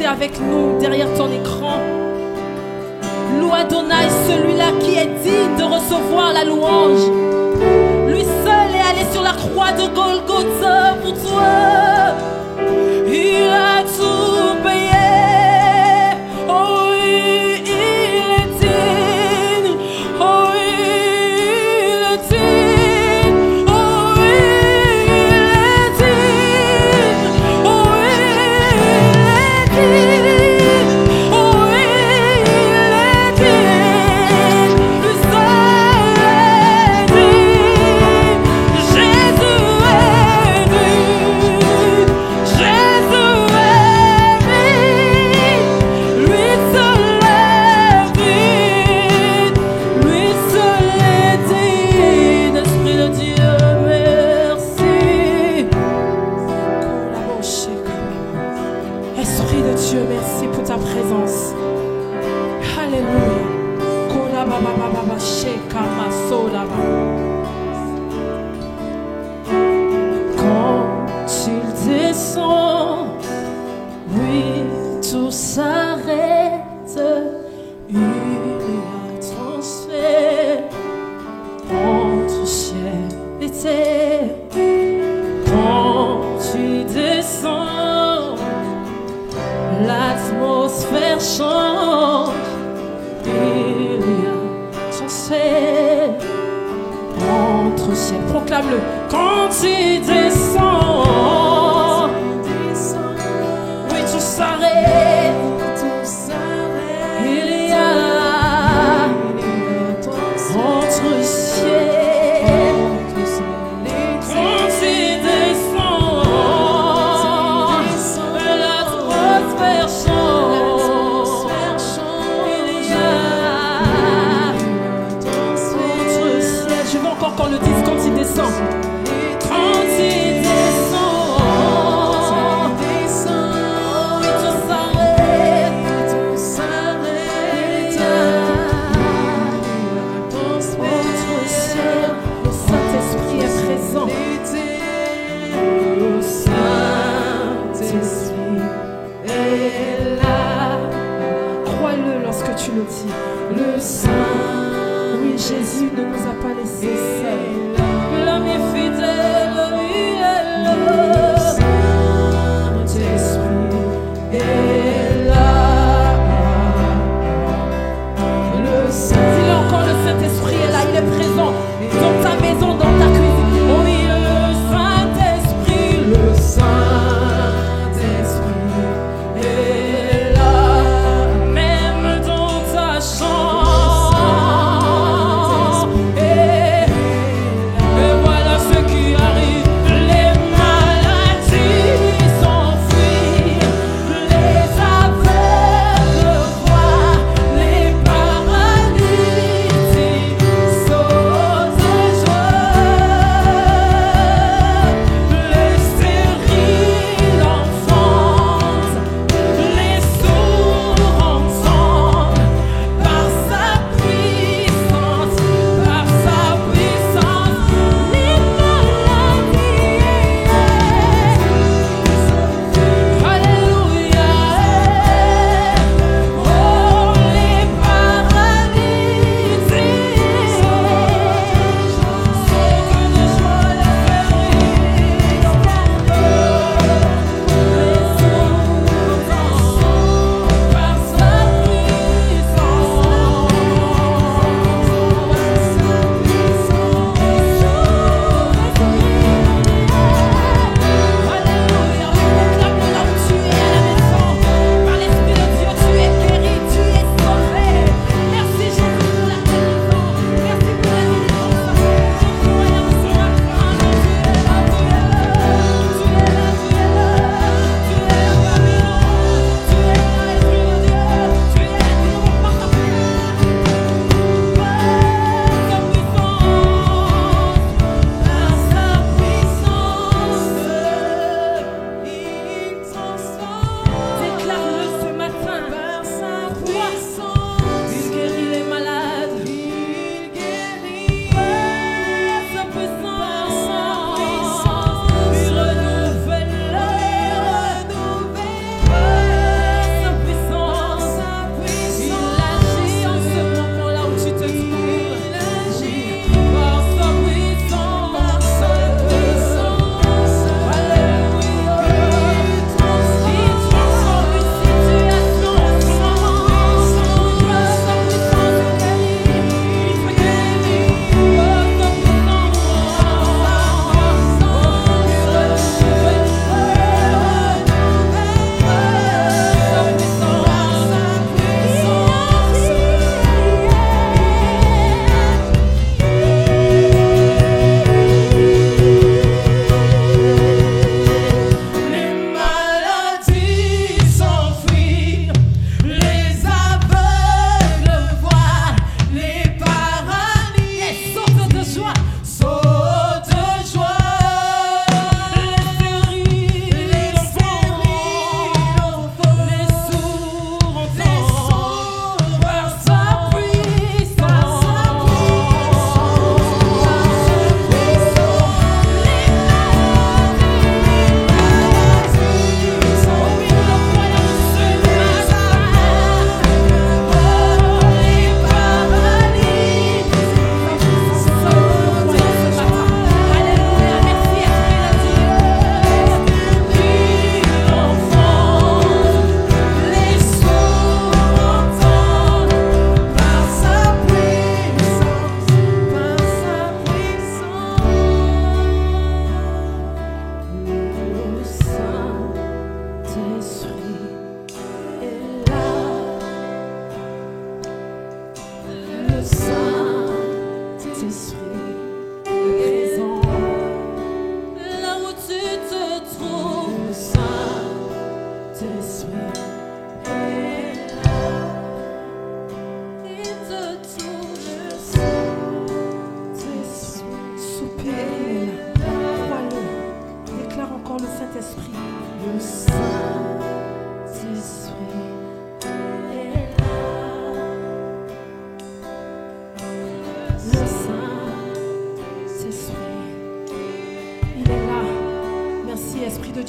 avec nous derrière ton écran. Loue Adonai, celui-là qui est digne de recevoir la louange. Lui seul est allé sur la croix de Golgotha pour toi. Il a tout payé. Oh oui, il est digne. Dieu, merci pour ta présence. Alléluia. Quand il descend, oui, tout s'arrête. Il y a transfert entre ciel et terre. Quand tu descends, l'atmosphère change. Il y a transfert entre ciel. Proclame-le. Quand tu descends, oui, tout s'arrête. Il y a entre ciel. Quand tu descends, l'atmosphère change. Il y a entre ciel. Je veux encore qu'on le dise quand il descend. Quand il descend, oui, tout s'arrête. Il y a entre ciel. Le Saint-Esprit est présent. Le Saint-Esprit est là. Crois-le lorsque tu le dis. Le Saint, oui, Jésus ne nous a pas laissés seuls. L'homme est fidèle, oui, le Saint-Esprit est là. Le Saint, dis-le encore, le Saint-Esprit est là, il est présent dans ta maison, dans ta cuisine. Oui, le Saint-Esprit est là, même dans ta chambre. Et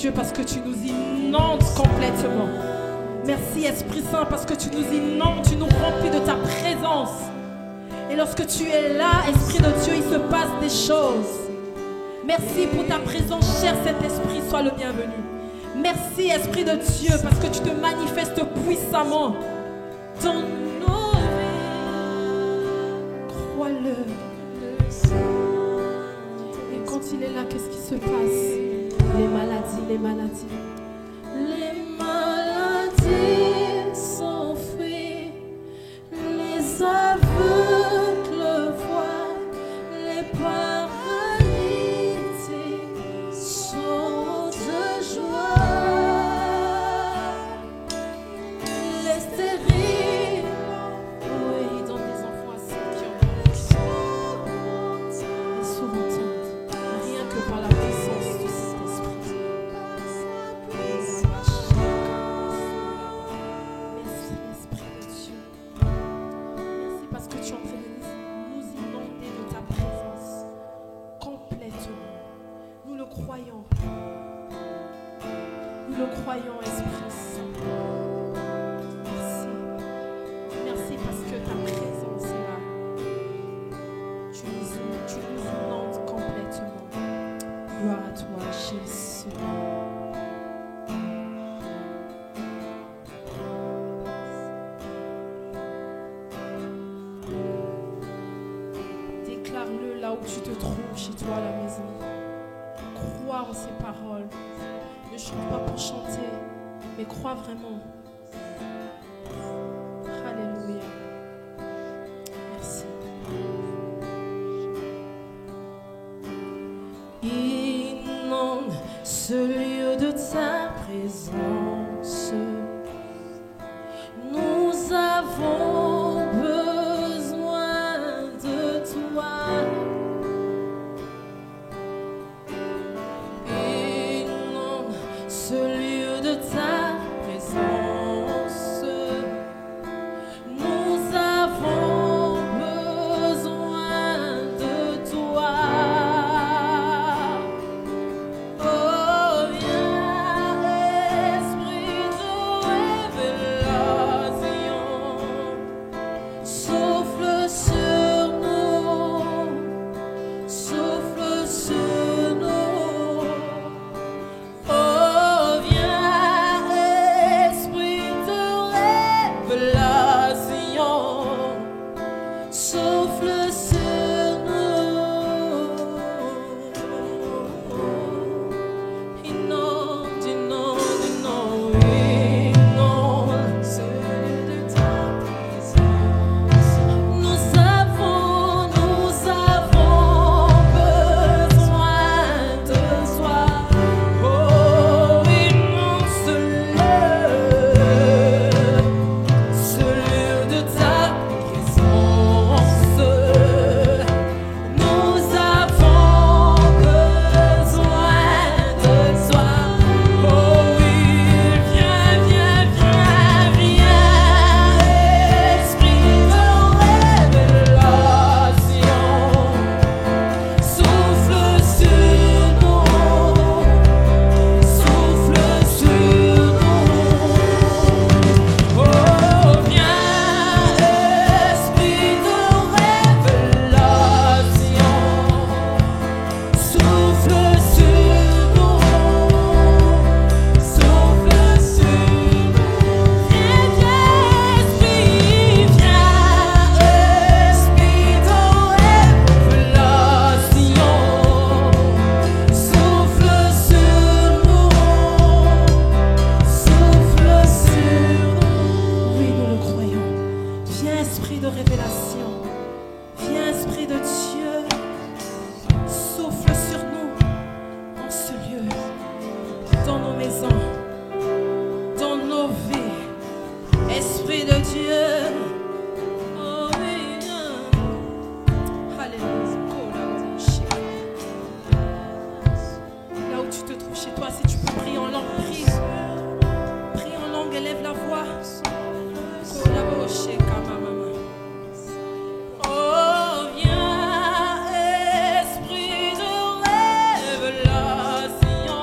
Dieu parce que tu nous inondes complètement. Merci Esprit Saint parce que tu nous inondes, tu nous remplis de ta présence. Et lorsque tu es là, Esprit de Dieu, il se passe des choses. Merci pour ta présence, cher Saint-Esprit, sois le bienvenu. Merci Esprit de Dieu parce que tu te manifestes puissamment dans nos vies. Crois-le. Et quand il est là, qu'est-ce qui se passe? Les maladies, les maladies. Les maladies s'enfuient, les aveugles voient, les paralytés sont de joie, les stériles, oui, dans des enfants assis qui ont les sourds entendent, rien que par la puissance du Saint-Esprit. Merci Esprit de Dieu. Merci parce que tu es en train de nous inonder de ta présence complètement. Nous le croyons. Nous le croyons, Esprit Saint. Merci. Merci parce que ta présence est là. Tu nous inondes complètement. Gloire à toi, Jésus. Déclare-le là où tu te trouves, chez toi à la maison. Crois en ces paroles. Ne chante pas pour chanter, mais crois vraiment. Alléluia. Merci. Inonde ce lieu de ta présence. Nous avons besoin de toi. Inonde ce lieu de ta présence. Nous avons besoin de toi. Oh, viens, Esprit de révélation, souffle sur nous, souffle sur nous. Oh, viens, Esprit de révélation, souffle sur nous. Inonde, inonde, inonde, inonde celui de ta présence. Nous avons besoin de toi. Oh, inonde ce lieu de ta présence. Nous avons besoin de toi. Oh oui, viens, viens, viens, viens, Esprit de révélation, souffle sur nous, souffle sur nous. Oh, viens, Esprit de révélation, souffle sur nous, souffle sur nous. Viens, Esprit, viens, Esprit de révélation, souffle sur nous, souffle sur nous. Oui, nous le croyons. Viens, Esprit de révélation. Viens, Esprit de Dieu. Souffle sur nous en ce lieu, dans nos maisons, dans nos vies. Esprit de Dieu. Oh oui, alléluia. Là où tu te trouves chez toi, si tu peux prier en langue, prie. Prie en langue, élève la voix. Oh, viens, Esprit de révélation,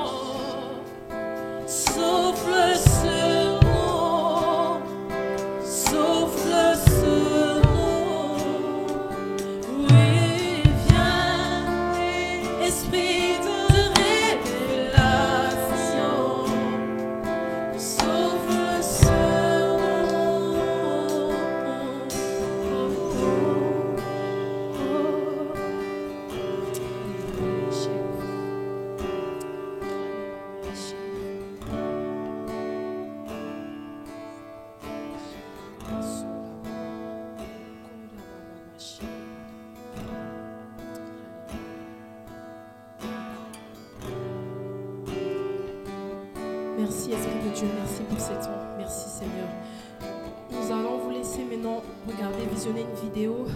de Dieu, merci pour ces temps. Merci Seigneur. Nous allons vous laisser maintenant regarder, visionner une vidéo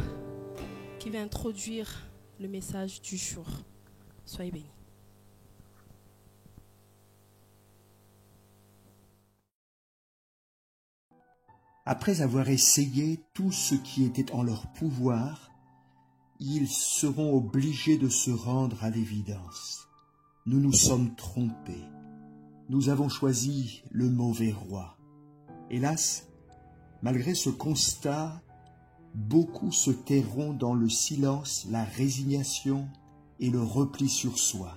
qui va introduire le message du jour. Soyez bénis. Après avoir essayé tout ce qui était en leur pouvoir, ils seront obligés de se rendre à l'évidence. Nous nous sommes trompés. Nous avons choisi le mauvais roi. Hélas, malgré ce constat, beaucoup se tairont dans le silence, la résignation et le repli sur soi,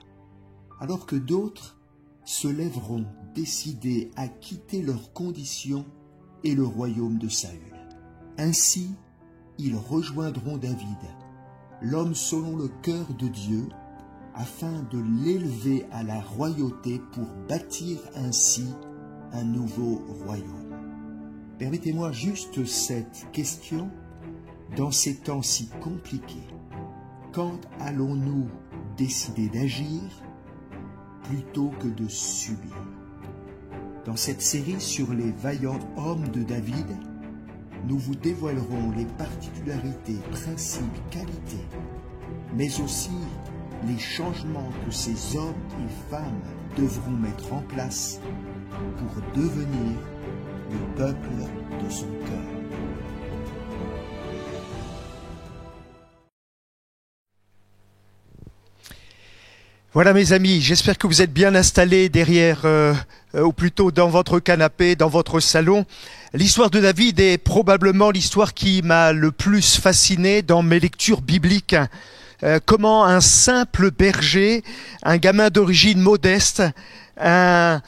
alors que d'autres se lèveront décidés à quitter leurs conditions et le royaume de Saül. Ainsi, ils rejoindront David, l'homme selon le cœur de Dieu, afin de l'élever à la royauté pour bâtir ainsi un nouveau royaume. Permettez-moi juste cette question dans ces temps si compliqués. Quand allons-nous décider d'agir plutôt que de subir? Dans cette série sur les vaillants hommes de David, nous vous dévoilerons les particularités, principes, qualités, mais aussi les changements que ces hommes et femmes devront mettre en place pour devenir le peuple de son cœur. Voilà mes amis, j'espère que vous êtes bien installés derrière, ou plutôt dans votre canapé, dans votre salon. L'histoire de David est probablement l'histoire qui m'a le plus fasciné dans mes lectures bibliques. Comment un simple berger, un gamin d'origine modeste, un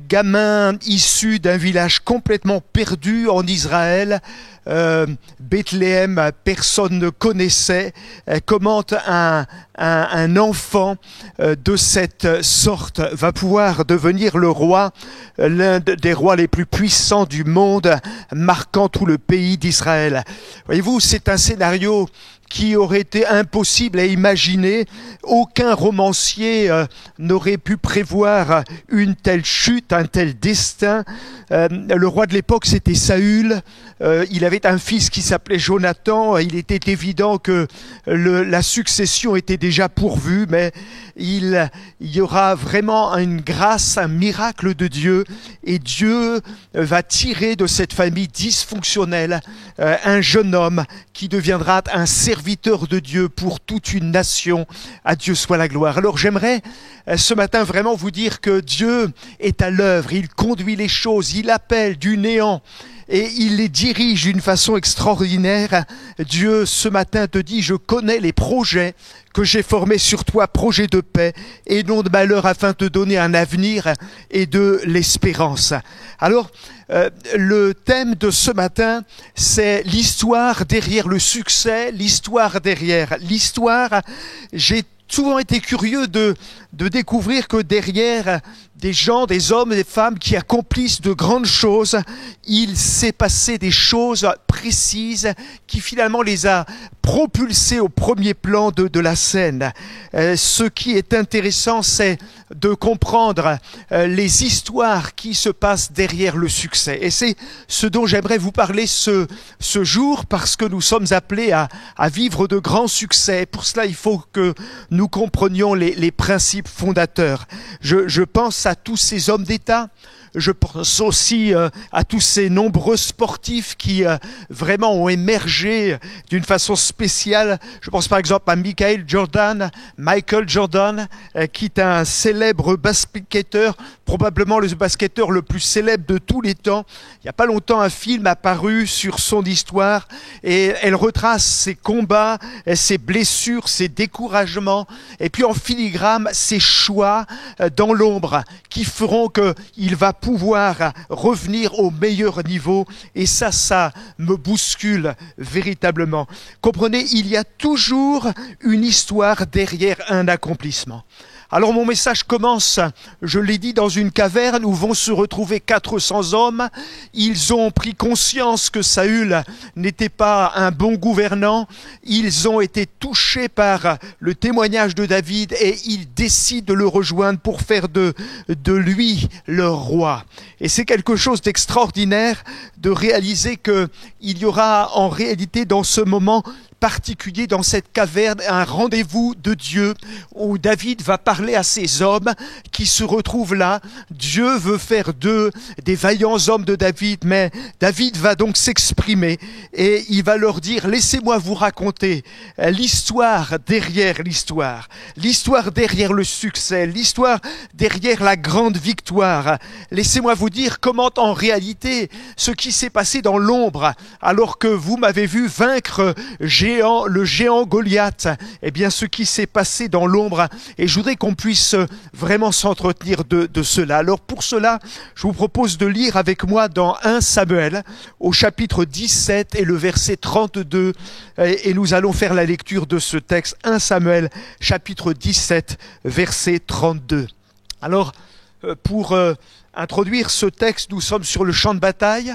gamin issu d'un village complètement perdu en Israël, Bethléem, personne ne connaissait, comment un enfant de cette sorte va pouvoir devenir le roi, l'un des rois les plus puissants du monde, marquant tout le pays d'Israël. Voyez-vous, c'est un scénario qui aurait été impossible à imaginer. Aucun romancier n'aurait pu prévoir une telle chute, un tel destin. Le roi de l'époque, c'était Saül. Il avait un fils qui s'appelait Jonathan. Il était évident que la succession était déjà pourvue, mais il y aura vraiment une grâce, un miracle de Dieu, et Dieu va tirer de cette famille dysfonctionnelle un jeune homme qui deviendra un serviteur de Dieu pour toute une nation. À Dieu soit la gloire. Alors j'aimerais ce matin vraiment vous dire que Dieu est à l'œuvre, il conduit les choses, il appelle du néant et il les dirige d'une façon extraordinaire. Dieu ce matin te dit: je connais les projets que j'ai formés sur toi, projets de paix et non de malheur, afin de te donner un avenir et de l'espérance. Alors, le thème de ce matin, c'est l'histoire derrière le succès, l'histoire derrière l'histoire. J'ai souvent été curieux de découvrir que derrière des gens, des hommes et des femmes qui accomplissent de grandes choses, il s'est passé des choses précises qui finalement les a propulsés au premier plan de la scène. Ce qui est intéressant, c'est de comprendre les histoires qui se passent derrière le succès. Et c'est ce dont j'aimerais vous parler ce jour, parce que nous sommes appelés à vivre de grands succès. Pour cela, il faut que nous comprenions les principes fondateurs. Je pense à tous ces hommes d'État. Je pense aussi à tous ces nombreux sportifs qui vraiment ont émergé d'une façon spéciale. Je pense par exemple à Michael Jordan, qui est un célèbre basketteur, probablement le basketteur le plus célèbre de tous les temps. Il n'y a pas longtemps, un film apparu sur son histoire et elle retrace ses combats, ses blessures, ses découragements et puis en filigrane ses choix dans l'ombre qui feront qu'il va pouvoir revenir au meilleur niveau. Et ça me bouscule véritablement. Comprenez, il y a toujours une histoire derrière un accomplissement. Alors mon message commence, je l'ai dit, dans une caverne où vont se retrouver 400 hommes. Ils ont pris conscience que Saül n'était pas un bon gouvernant. Ils ont été touchés par le témoignage de David et ils décident de le rejoindre pour faire de lui leur roi. Et c'est quelque chose d'extraordinaire de réaliser qu'il y aura en réalité dans ce moment particulier, dans cette caverne, un rendez-vous de Dieu où David va parler à ces hommes qui se retrouvent là. Dieu veut faire d'eux des vaillants hommes de David, mais David va donc s'exprimer et il va leur dire: laissez-moi vous raconter l'histoire derrière le succès, l'histoire derrière la grande victoire. Laissez-moi vous dire comment en réalité ce qui s'est passé dans l'ombre, alors que vous m'avez vu vaincre le géant Goliath, eh bien ce qui s'est passé dans l'ombre, et je voudrais qu'on puisse vraiment s'entretenir de cela. Alors pour cela, je vous propose de lire avec moi dans 1 Samuel, au chapitre 17 et le verset 32, et nous allons faire la lecture de ce texte, 1 Samuel, chapitre 17, verset 32. Alors, pour introduire ce texte, nous sommes sur le champ de bataille.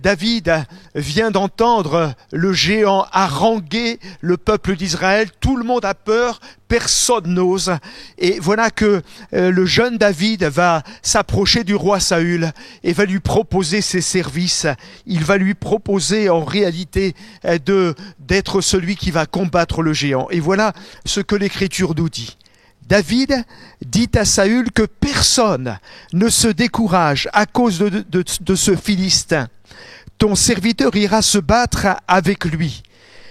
David vient d'entendre le géant haranguer le peuple d'Israël. Tout le monde a peur, personne n'ose. Et voilà que le jeune David va s'approcher du roi Saül et va lui proposer ses services. Il va lui proposer en réalité d'être celui qui va combattre le géant. Et voilà ce que l'Écriture nous dit. David dit à Saül que personne ne se décourage à cause de ce Philistin. Ton serviteur ira se battre avec lui.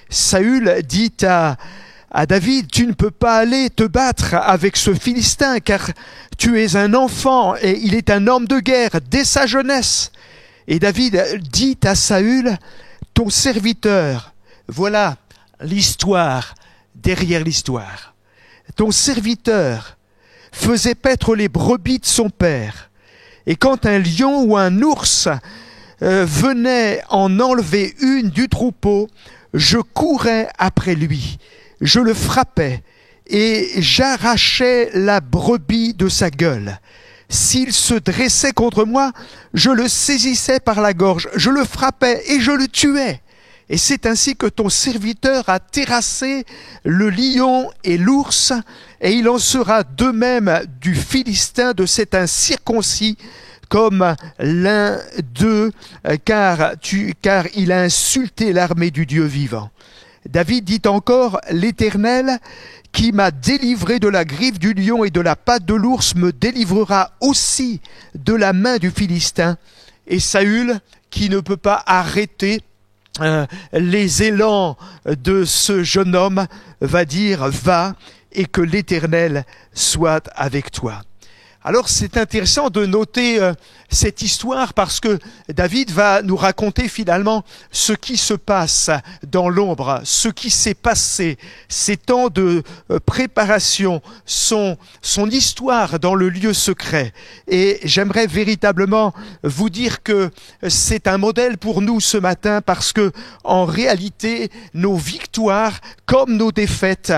Saül dit à David: tu ne peux pas aller te battre avec ce Philistin, car tu es un enfant et il est un homme de guerre dès sa jeunesse. Et David dit à Saül: ton serviteur, voilà l'histoire derrière l'histoire. Ton serviteur faisait paître les brebis de son père. Et quand un lion ou un ours venait en enlever une du troupeau, je courais après lui, je le frappais et j'arrachais la brebis de sa gueule. S'il se dressait contre moi, je le saisissais par la gorge, je le frappais et je le tuais. Et c'est ainsi que ton serviteur a terrassé le lion et l'ours, et il en sera de même du Philistin, de cet incirconcis, comme l'un d'eux, car il a insulté l'armée du Dieu vivant. David dit encore: l'Éternel, qui m'a délivré de la griffe du lion et de la patte de l'ours, me délivrera aussi de la main du Philistin. Et Saül, qui ne peut pas arrêter les élans de ce jeune homme, va dire: va, et que l'Éternel soit avec toi. Alors c'est intéressant de noter cette histoire parce que David va nous raconter finalement ce qui se passe dans l'ombre, ce qui s'est passé, ces temps de préparation, son histoire dans le lieu secret. Et j'aimerais véritablement vous dire que c'est un modèle pour nous ce matin parce que en réalité, nos victoires comme nos défaites,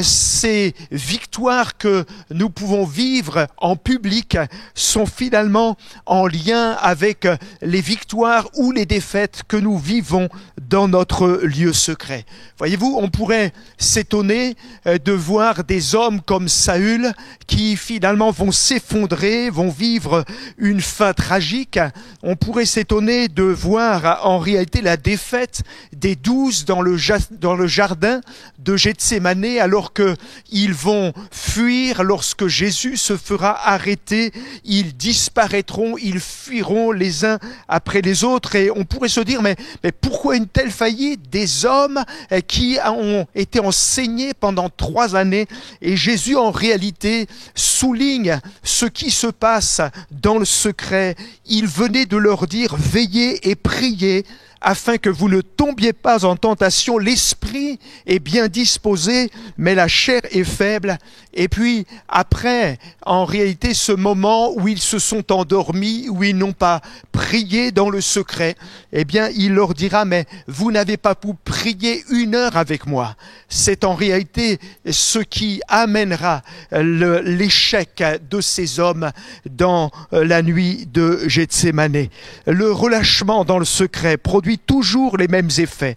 ces victoires que nous pouvons vivre en public sont finalement en lien avec les victoires ou les défaites que nous vivons dans notre lieu secret. Voyez-vous, on pourrait s'étonner de voir des hommes comme Saül qui finalement vont s'effondrer, vont vivre une fin tragique. On pourrait s'étonner de voir en réalité la défaite des 12 dans le jardin de Gethsémanée alors qu'ils vont fuir lorsque Jésus se fera arrêter. Ils disparaîtront, ils fuiront les uns après les autres. Et on pourrait se dire, mais pourquoi une telle faillite? Des hommes qui ont été enseignés pendant 3 années. Et Jésus, en réalité, souligne ce qui se passe dans le secret. Il venait de leur dire: veillez et priez afin que vous ne tombiez pas en tentation. L'esprit est bien disposé, mais la chair est faible. » Et puis après, en réalité, ce moment où ils se sont endormis, où ils n'ont pas prié dans le secret, eh bien, il leur dira, mais vous n'avez pas pu prier 1 heure avec moi. C'est en réalité ce qui amènera l'échec de ces hommes dans la nuit de Gethsémané. Le relâchement dans le secret produit toujours les mêmes effets,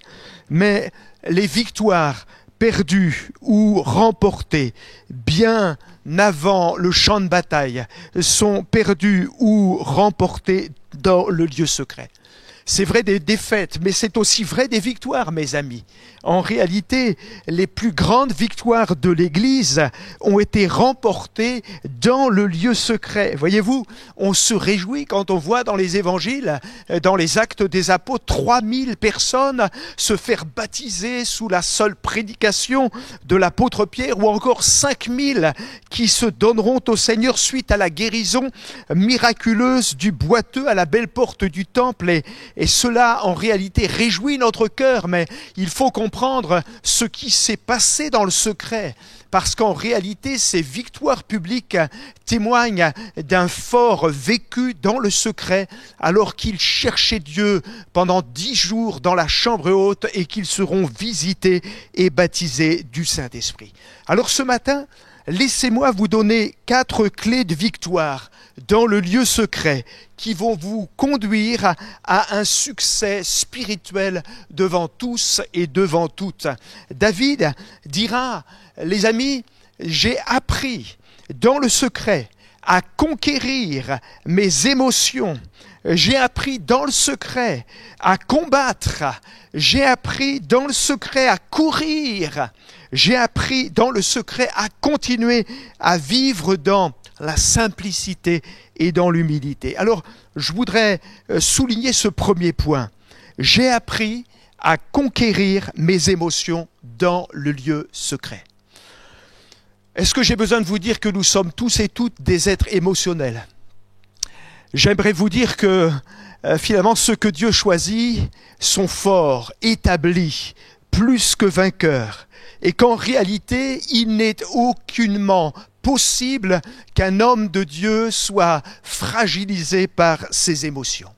mais les victoires perdues ou remportées bien avant le champ de bataille sont perdues ou remportées dans le lieu secret. C'est vrai des défaites, mais c'est aussi vrai des victoires, mes amis. En réalité, les plus grandes victoires de l'Église ont été remportées dans le lieu secret. Voyez-vous, on se réjouit quand on voit dans les évangiles, dans les actes des apôtres, 3000 personnes se faire baptiser sous la seule prédication de l'apôtre Pierre, ou encore 5000 qui se donneront au Seigneur suite à la guérison miraculeuse du boiteux à la belle porte du temple. Et cela, en réalité, réjouit notre cœur, mais il faut comprendre ce qui s'est passé dans le secret, parce qu'en réalité, ces victoires publiques témoignent d'un fort vécu dans le secret, alors qu'ils cherchaient Dieu pendant 10 jours dans la chambre haute et qu'ils seront visités et baptisés du Saint-Esprit. Alors ce matin, laissez-moi vous donner 4 clés de victoire dans le lieu secret qui vont vous conduire à un succès spirituel devant tous et devant toutes. David dira, les amis, j'ai appris dans le secret à conquérir mes émotions. J'ai appris dans le secret à combattre. J'ai appris dans le secret à courir. J'ai appris dans le secret à continuer à vivre dans la simplicité et dans l'humilité. Alors, je voudrais souligner ce premier point. J'ai appris à conquérir mes émotions dans le lieu secret. Est-ce que j'ai besoin de vous dire que nous sommes tous et toutes des êtres émotionnels ? J'aimerais vous dire que finalement, ceux que Dieu choisit sont forts, établis, plus que vainqueurs, et qu'en réalité, il n'est aucunement possible qu'un homme de Dieu soit fragilisé par ses émotions.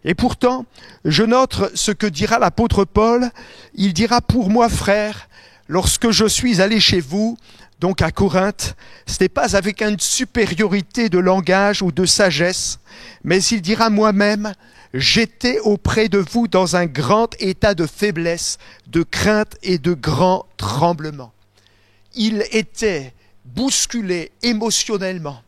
Et pourtant, je note ce que dira l'apôtre Paul. Il dira, pour moi, frère, lorsque je suis allé chez vous, donc à Corinthe, ce n'est pas avec une supériorité de langage ou de sagesse, mais il dira moi-même, j'étais auprès de vous dans un grand état de faiblesse, de crainte et de grand tremblement. Il était bousculé émotionnellement.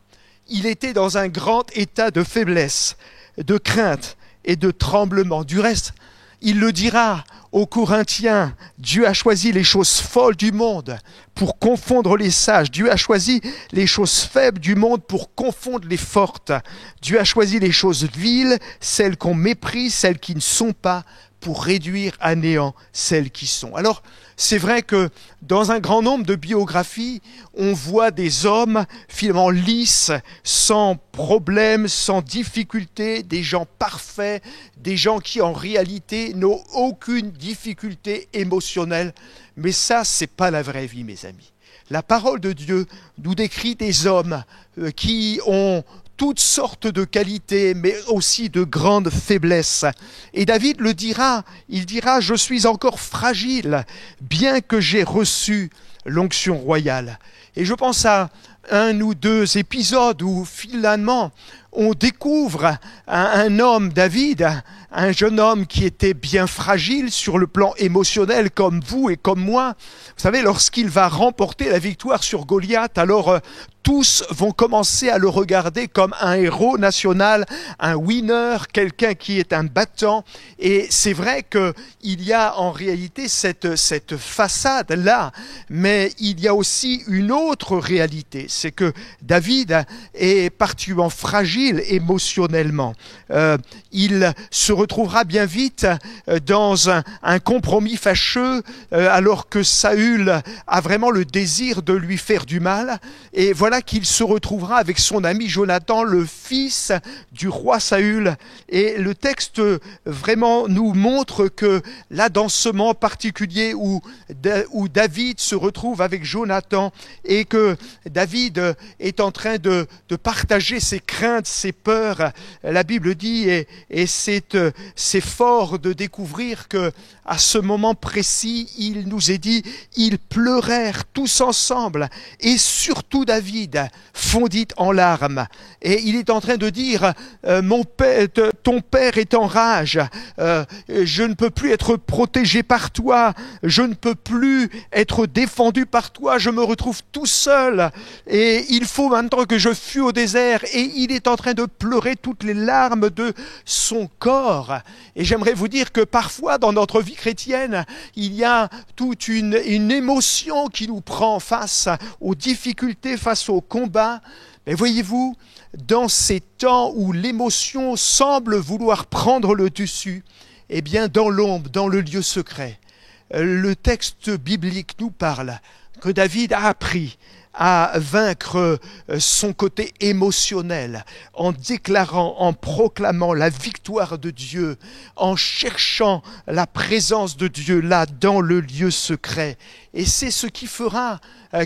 Il était dans un grand état de faiblesse, de crainte et de tremblement. Du reste, il le dira aux Corinthiens, Dieu a choisi les choses folles du monde pour confondre les sages. Dieu a choisi les choses faibles du monde pour confondre les fortes. Dieu a choisi les choses viles, celles qu'on méprise, celles qui ne sont pas, pour réduire à néant celles qui sont. Alors, c'est vrai que dans un grand nombre de biographies, on voit des hommes finalement lisses, sans problème, sans difficulté, des gens parfaits, des gens qui en réalité n'ont aucune difficulté émotionnelle. Mais ça, c'est pas la vraie vie, mes amis. La parole de Dieu nous décrit des hommes qui ont toutes sortes de qualités, mais aussi de grandes faiblesses. Et David le dira, il dira, je suis encore fragile, bien que j'ai reçu l'onction royale. Et je pense à 1 ou 2 épisodes où finalement on découvre un homme, David, un jeune homme qui était bien fragile sur le plan émotionnel comme vous et comme moi. Vous savez, lorsqu'il va remporter la victoire sur Goliath, alors tous vont commencer à le regarder comme un héros national, un winner, quelqu'un qui est un battant. Et c'est vrai qu'il y a en réalité cette façade-là, mais il y a aussi une autre réalité. C'est que David est particulièrement fragile émotionnellement. Il se retrouvera bien vite dans un compromis fâcheux, alors que Saül a vraiment le désir de lui faire du mal. Et voilà voilà qu'il se retrouvera avec son ami Jonathan, le fils du roi Saül. Et le texte vraiment nous montre que là, dans ce moment particulier où David se retrouve avec Jonathan et que David est en train de partager ses craintes, ses peurs, la Bible dit, et c'est fort de découvrir que à ce moment précis, il nous est dit, ils pleurèrent tous ensemble, et surtout David fondit en larmes. Et il est en train de dire, mon père, ton père est en rage, je ne peux plus être protégé par toi, je ne peux plus être défendu par toi, je me retrouve tout seul, et il faut maintenant que je fuis au désert. Et il est en train de pleurer toutes les larmes de son corps. Et j'aimerais vous dire que parfois dans notre vie chrétienne, il y a toute une émotion qui nous prend face aux difficultés, face aux combats. Mais voyez-vous, dans ces temps où l'émotion semble vouloir prendre le dessus, eh bien dans l'ombre, dans le lieu secret, le texte biblique nous parle que David a appris à vaincre son côté émotionnel en déclarant, en proclamant la victoire de Dieu, en cherchant la présence de Dieu là dans le lieu secret. Et c'est ce qui fera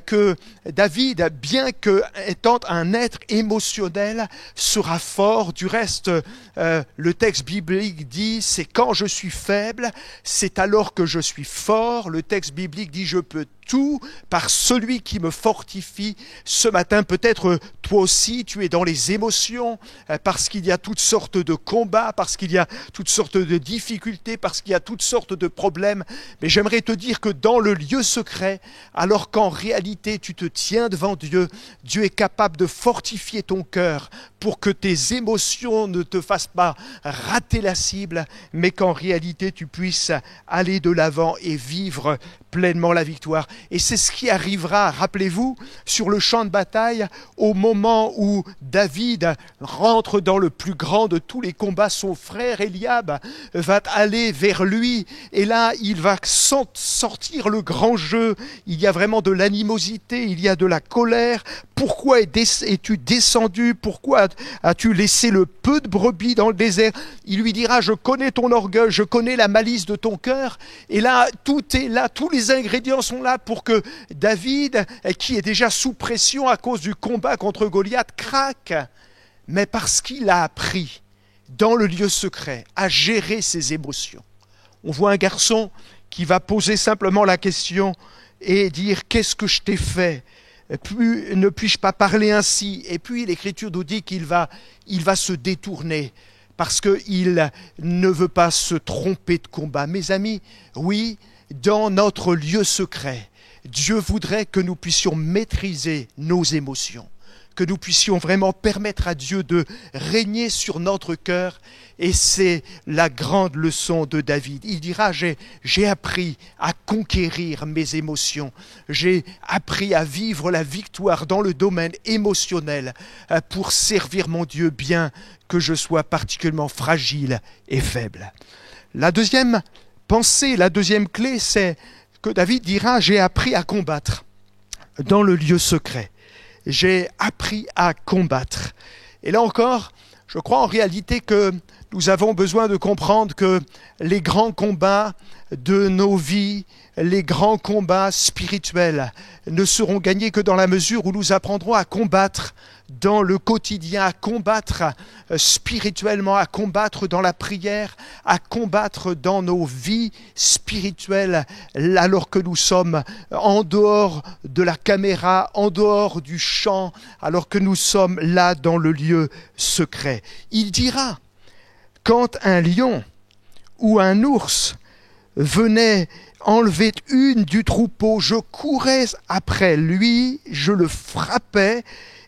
que David, bien qu'étant un être émotionnel, sera fort. Du reste, le texte biblique dit, c'est quand je suis faible, c'est alors que je suis fort. Le texte biblique dit, je peux tout par celui qui me fortifie. Ce matin, peut-être toi aussi, tu es dans les émotions, parce qu'il y a toutes sortes de combats, parce qu'il y a toutes sortes de difficultés, parce qu'il y a toutes sortes de problèmes. Mais j'aimerais te dire que dans le lieu secret, alors qu'en réalité tu te tiens devant Dieu, Dieu est capable de fortifier ton cœur pour que tes émotions ne te fassent pas rater la cible, mais qu'en réalité tu puisses aller de l'avant et vivre pleinement la victoire. Et c'est ce qui arrivera, rappelez-vous, sur le champ de bataille, au moment où David rentre dans le plus grand de tous les combats. Son frère Eliab va aller vers lui, et là il va sortir le grand jeu. Il y a vraiment de l'animosité, il y a de la colère. Pourquoi es-tu descendu? Pourquoi as-tu laissé le peu de brebis dans le désert? Il lui dira, je connais ton orgueil, je connais la malice de ton cœur. Et là, tout est là, tous les ingrédients sont là pour que David, qui est déjà sous pression à cause du combat contre Goliath, craque. Mais parce qu'il a appris, dans le lieu secret, à gérer ses émotions. On voit un garçon qui va poser simplement la question et dire, qu'est-ce que je t'ai fait? Ne puis-je pas parler ainsi? Et puis l'Écriture nous dit qu'il va se détourner parce qu'il ne veut pas se tromper de combat. Mes amis, oui, dans notre lieu secret, Dieu voudrait que nous puissions maîtriser nos émotions, que nous puissions vraiment permettre à Dieu de régner sur notre cœur. Et c'est la grande leçon de David. Il dira, j'ai appris à conquérir mes émotions. J'ai appris à vivre la victoire dans le domaine émotionnel pour servir mon Dieu, bien que je sois particulièrement fragile et faible. La deuxième pensée, la deuxième clé, c'est que David dira, j'ai appris à combattre dans le lieu secret. J'ai appris à combattre. Et là encore, je crois en réalité que nous avons besoin de comprendre que les grands combats de nos vies, les grands combats spirituels ne seront gagnés que dans la mesure où nous apprendrons à combattre dans le quotidien, à combattre spirituellement, à combattre dans la prière, à combattre dans nos vies spirituelles, alors que nous sommes en dehors de la caméra, en dehors du champ, alors que nous sommes là dans le lieu secret. Il dira, quand un lion ou un ours venait enlever une du troupeau, je courais après lui, je le frappais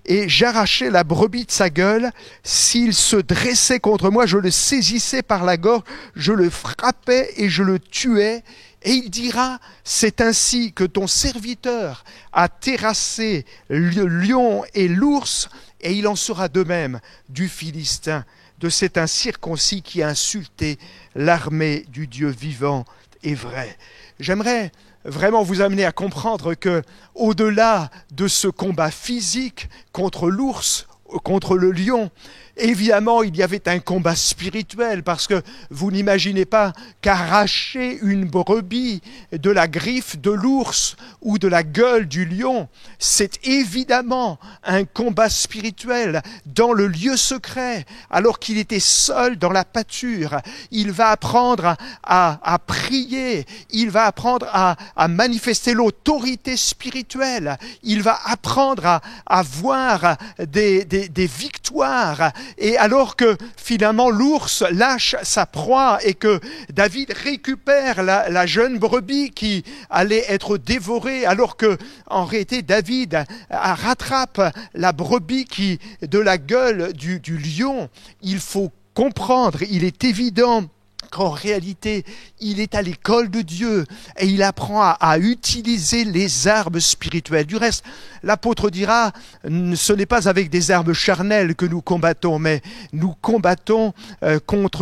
et j'arrachais la brebis de sa gueule. S'il se dressait contre moi, je le saisissais par la gorge, je le frappais et je le tuais. Et il dira, c'est ainsi que ton serviteur a terrassé le lion et l'ours, et il en sera de même du Philistin, de cet incirconcis qui a insulté l'armée du Dieu vivant et vrai. J'aimerais vraiment vous amener à comprendre que, au-delà de ce combat physique contre l'ours, contre le lion, évidemment, il y avait un combat spirituel, parce que vous n'imaginez pas qu'arracher une brebis de la griffe de l'ours ou de la gueule du lion, c'est évidemment un combat spirituel dans le lieu secret, alors qu'il était seul dans la pâture. Il va apprendre à prier, il va apprendre à manifester l'autorité spirituelle, il va apprendre à voir des victoires. Et alors que finalement l'ours lâche sa proie et que David récupère la jeune brebis qui allait être dévorée, alors que en réalité David rattrape la brebis de la gueule du lion, il faut comprendre, il est évident qu'en réalité, il est à l'école de Dieu et il apprend à utiliser les armes spirituelles. Du reste, l'apôtre dira, ce n'est pas avec des armes charnelles que nous combattons, mais nous combattons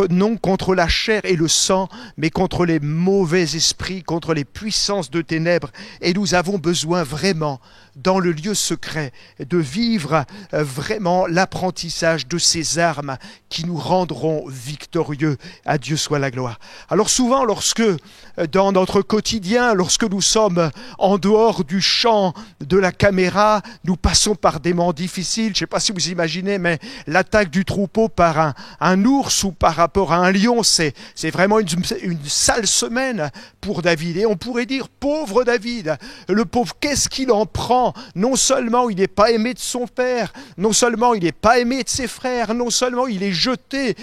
non contre la chair et le sang, mais contre les mauvais esprits, contre les puissances de ténèbres. Et nous avons besoin vraiment, dans le lieu secret, de vivre vraiment l'apprentissage de ces armes qui nous rendront victorieux. À Dieu soit la gloire. Alors souvent, lorsque dans notre quotidien, lorsque nous sommes en dehors du champ de la caméra, nous passons par des moments difficiles. Je ne sais pas si vous imaginez, mais l'attaque du troupeau par un ours ou par rapport à un lion, c'est vraiment une sale semaine pour David. Et on pourrait dire, pauvre David, le pauvre, qu'est-ce qu'il en prend? Non seulement il n'est pas aimé de son père, non seulement il n'est pas aimé de ses frères, non seulement il est jeté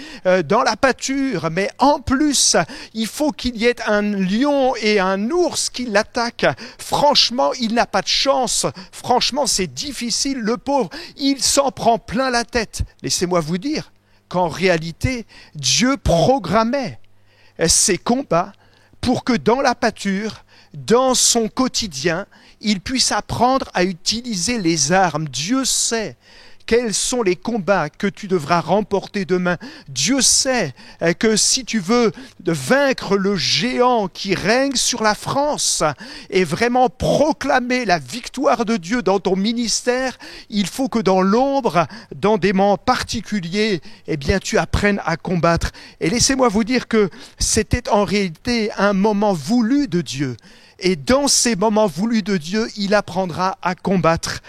dans la pâture, mais en plus, il faut qu'il y ait un lion et un ours qui l'attaquent. Franchement, il n'a pas de chance. Franchement, c'est difficile. Le pauvre, il s'en prend plein la tête. Laissez-moi vous dire qu'en réalité, Dieu programmait ces combats pour que dans la pâture, dans son quotidien, il puisse apprendre à utiliser les armes. Dieu sait quels sont les combats que tu devras remporter demain. Dieu sait que si tu veux vaincre le géant qui règne sur la France et vraiment proclamer la victoire de Dieu dans ton ministère, il faut que dans l'ombre, dans des moments particuliers, eh bien, tu apprennes à combattre. Et laissez-moi vous dire que c'était en réalité un moment voulu de Dieu. Et dans ces moments voulus de Dieu, il apprendra à combattre.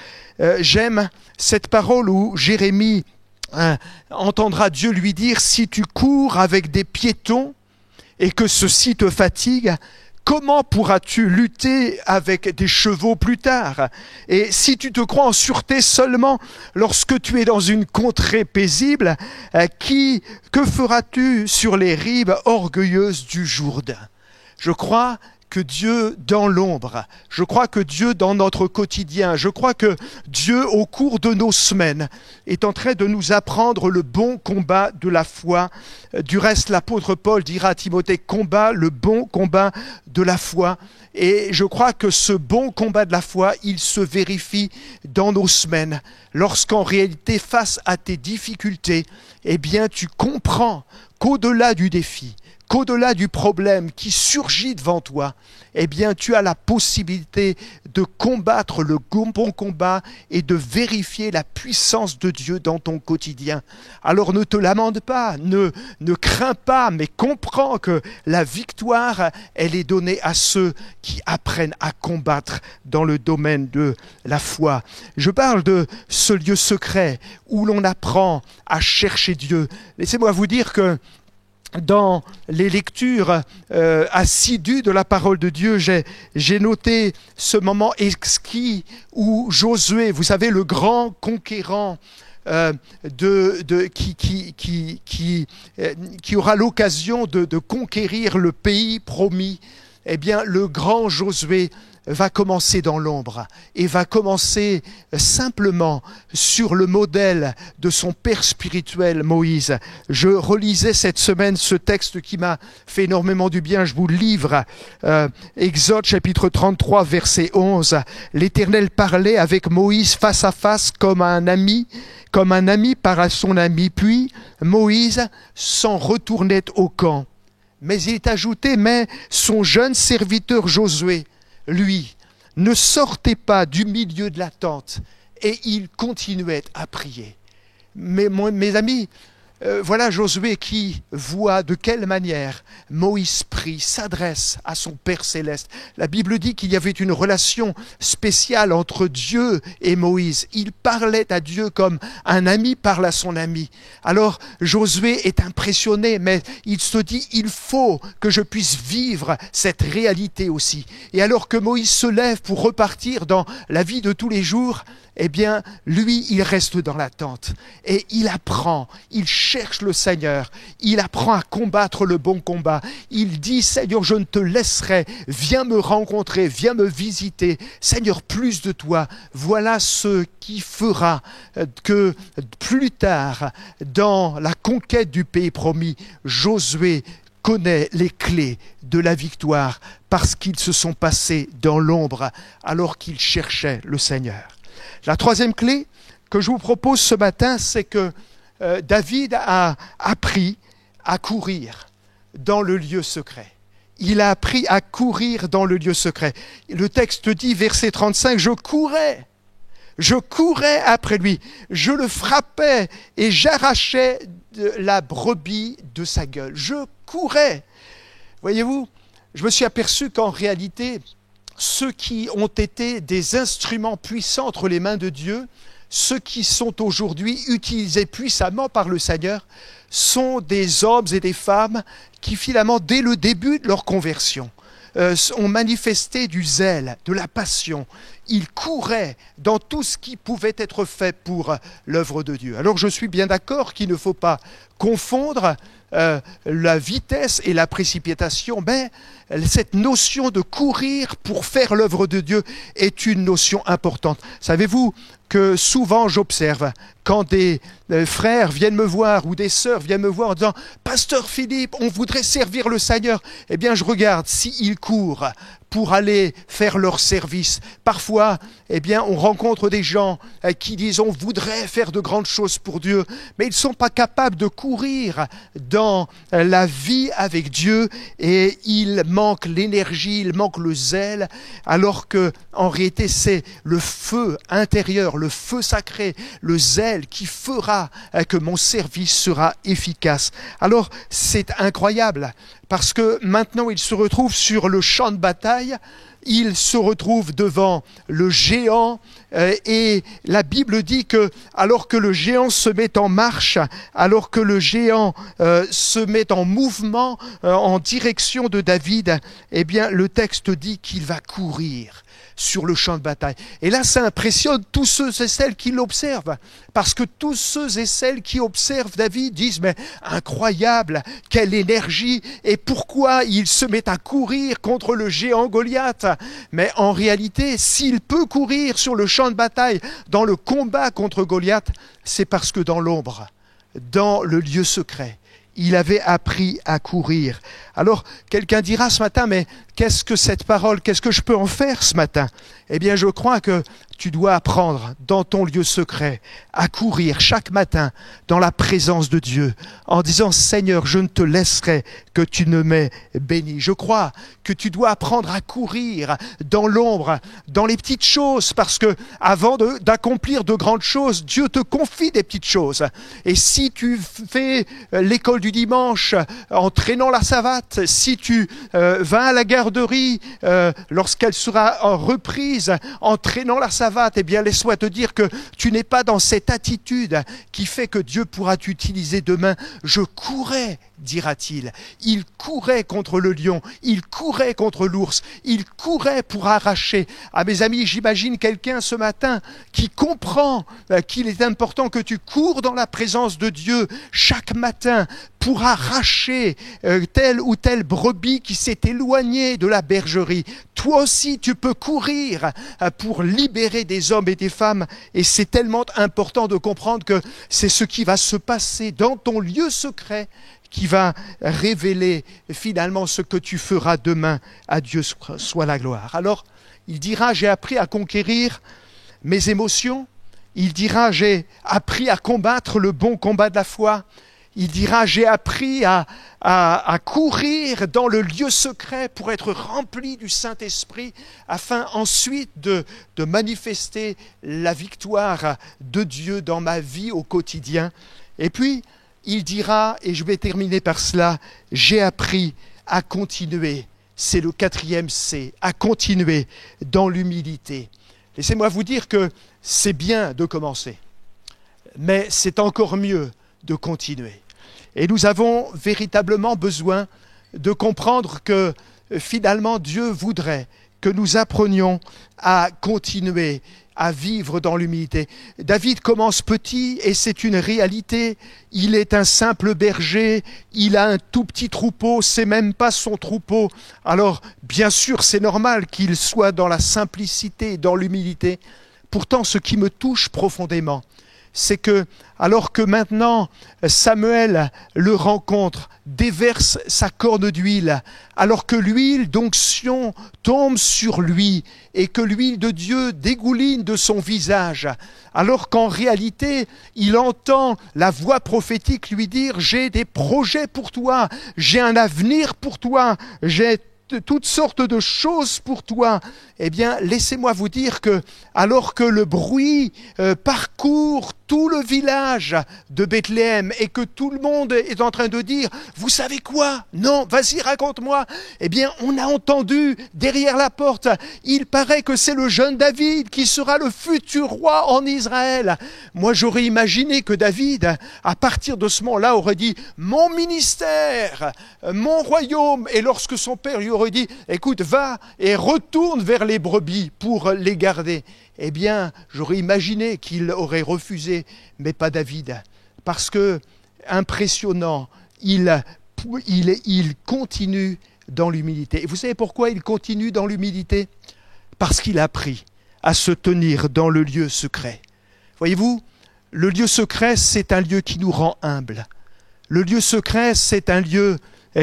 J'aime cette parole où Jérémie entendra Dieu lui dire « Si tu cours avec des piétons et que ceux-ci te fatiguent, comment pourras-tu lutter avec des chevaux plus tard? Et si tu te crois en sûreté seulement lorsque tu es dans une contrée paisible, que feras-tu sur les rives orgueilleuses du Jourdain ?» Je crois que Dieu dans l'ombre, je crois que Dieu dans notre quotidien, je crois que Dieu au cours de nos semaines est en train de nous apprendre le bon combat de la foi. Du reste, l'apôtre Paul dira à Timothée, combat le bon combat de la foi. Et je crois que ce bon combat de la foi, il se vérifie dans nos semaines, lorsqu'en réalité, face à tes difficultés, eh bien, tu comprends qu'au-delà du défi, qu'au-delà du problème qui surgit devant toi, eh bien, tu as la possibilité de combattre le bon combat et de vérifier la puissance de Dieu dans ton quotidien. Alors ne te lamente pas, ne crains pas, mais comprends que la victoire, elle est donnée à ceux qui apprennent à combattre dans le domaine de la foi. Je parle de ce lieu secret où l'on apprend à chercher Dieu. Laissez-moi vous dire que dans les lectures assidues de la parole de Dieu, j'ai noté ce moment exquis où Josué, vous savez, le grand conquérant qui aura l'occasion de conquérir le pays promis, eh bien, le grand Josué va commencer dans l'ombre et va commencer simplement sur le modèle de son père spirituel Moïse. Je relisais cette semaine ce texte qui m'a fait énormément du bien, je vous le livre. Exode chapitre 33 verset 11. L'Éternel parlait avec Moïse face à face comme un ami parle à son ami. Puis Moïse s'en retournait au camp. Mais il est ajouté, mais son jeune serviteur Josué lui, ne sortait pas du milieu de la tente et il continuait à prier. Mais mes amis, voilà Josué qui voit de quelle manière Moïse prie, s'adresse à son Père céleste. La Bible dit qu'il y avait une relation spéciale entre Dieu et Moïse. Il parlait à Dieu comme un ami parle à son ami. Alors Josué est impressionné, mais il se dit, il faut que je puisse vivre cette réalité aussi. Et alors que Moïse se lève pour repartir dans la vie de tous les jours, eh bien, lui, il reste dans la tente et il apprend, il cherche le Seigneur, il apprend à combattre le bon combat. Il dit, Seigneur, je ne te laisserai, viens me rencontrer, viens me visiter. Seigneur, plus de toi. Voilà ce qui fera que plus tard, dans la conquête du pays promis, Josué connaît les clés de la victoire parce qu'ils se sont passés dans l'ombre alors qu'ils cherchaient le Seigneur. La troisième clé que je vous propose ce matin, c'est que David a appris à courir dans le lieu secret. Il a appris à courir dans le lieu secret. Le texte dit, verset 35, je courais après lui, je le frappais et j'arrachais la brebis de sa gueule. Je courais. Voyez-vous, je me suis aperçu qu'en réalité, ceux qui ont été des instruments puissants entre les mains de Dieu, ceux qui sont aujourd'hui utilisés puissamment par le Seigneur, sont des hommes et des femmes qui finalement, dès le début de leur conversion, ont manifesté du zèle, de la passion. Ils couraient dans tout ce qui pouvait être fait pour l'œuvre de Dieu. Alors je suis bien d'accord qu'il ne faut pas confondre la vitesse et la précipitation, mais cette notion de courir pour faire l'œuvre de Dieu est une notion importante. Savez-vous que souvent j'observe quand des frères viennent me voir ou des sœurs viennent me voir en disant « Pasteur Philippe, on voudrait servir le Seigneur », eh bien je regarde s'ils courent pour aller faire leur service. Parfois, eh bien, on rencontre des gens qui disent on voudrait faire de grandes choses pour Dieu, mais ils ne sont pas capables de courir dans la vie avec Dieu et il manque l'énergie, il manque le zèle, alors que en réalité c'est le feu intérieur, le feu sacré, le zèle qui fera que mon service sera efficace. Alors c'est incroyable parce que maintenant il se retrouve sur le champ de bataille. Il se retrouve devant le géant et la Bible dit que alors que le géant se met en marche, alors que le géant se met en mouvement en direction de David, eh bien le texte dit qu'il va courir sur le champ de bataille. Et là, ça impressionne tous ceux et celles qui l'observent. Parce que tous ceux et celles qui observent David disent, mais incroyable, quelle énergie, et pourquoi il se met à courir contre le géant Goliath. Mais en réalité, s'il peut courir sur le champ de bataille, dans le combat contre Goliath, c'est parce que dans l'ombre, dans le lieu secret, il avait appris à courir. Alors, quelqu'un dira ce matin, mais qu'est-ce que cette parole, qu'est-ce que je peux en faire ce matin? Eh bien, je crois que tu dois apprendre dans ton lieu secret à courir chaque matin dans la présence de Dieu en disant « Seigneur, je ne te laisserai que tu ne m'aies béni ». Je crois que tu dois apprendre à courir dans l'ombre, dans les petites choses, parce que avant d'accomplir de grandes choses, Dieu te confie des petites choses. Et si tu fais l'école du dimanche en traînant la savate, si tu vas à la garderie lorsqu'elle sera reprise en traînant la savate, eh bien laisse-moi te dire que tu n'es pas dans cette attitude qui fait que Dieu pourra t'utiliser demain. Je courais, dira-t-il. Il courait contre le lion, il courait contre l'ours, il courait pour arracher. Ah mes amis, j'imagine quelqu'un ce matin qui comprend qu'il est important que tu cours dans la présence de Dieu chaque matin pour arracher telle ou telle brebis qui s'est éloignée de la bergerie. Toi aussi, tu peux courir pour libérer des hommes et des femmes. Et c'est tellement important de comprendre que c'est ce qui va se passer dans ton lieu secret qui va révéler finalement ce que tu feras demain. À Dieu soit la gloire. Alors, il dira, j'ai appris à conquérir mes émotions. Il dira, j'ai appris à combattre le bon combat de la foi. Il dira, j'ai appris à courir dans le lieu secret pour être rempli du Saint-Esprit, afin ensuite de manifester la victoire de Dieu dans ma vie au quotidien. Et puis, il dira, et je vais terminer par cela, j'ai appris à continuer. C'est le 4e C, à continuer dans l'humilité. Laissez-moi vous dire que c'est bien de commencer, mais c'est encore mieux de continuer. Et nous avons véritablement besoin de comprendre que finalement Dieu voudrait que nous apprenions à continuer à vivre dans l'humilité. David commence petit et c'est une réalité. Il est un simple berger, il a un tout petit troupeau, c'est même pas son troupeau. Alors bien sûr c'est normal qu'il soit dans la simplicité, dans l'humilité. Pourtant ce qui me touche profondément, c'est que, alors que maintenant Samuel le rencontre, déverse sa corne d'huile, alors que l'huile d'onction tombe sur lui et que l'huile de Dieu dégouline de son visage, alors qu'en réalité, il entend la voix prophétique lui dire « J'ai des projets pour toi, j'ai un avenir pour toi, j'ai toutes sortes de choses pour toi », eh bien, laissez-moi vous dire que, alors que le bruit parcourt tout le village de Bethléem et que tout le monde est en train de dire « Vous savez quoi? Non, vas-y, raconte-moi » Eh bien, on a entendu derrière la porte, il paraît que c'est le jeune David qui sera le futur roi en Israël. Moi, j'aurais imaginé que David, à partir de ce moment-là, aurait dit « Mon ministère, mon royaume » et lorsque son père lui aurait dit « Écoute, va et retourne vers les brebis pour les garder », eh bien, j'aurais imaginé qu'il aurait refusé, mais pas David, parce que, impressionnant, il continue dans l'humilité. Et vous savez pourquoi il continue dans l'humilité? Parce qu'il a appris à se tenir dans le lieu secret. Voyez-vous, le lieu secret, c'est un lieu qui nous rend humbles. Le lieu secret, c'est un lieu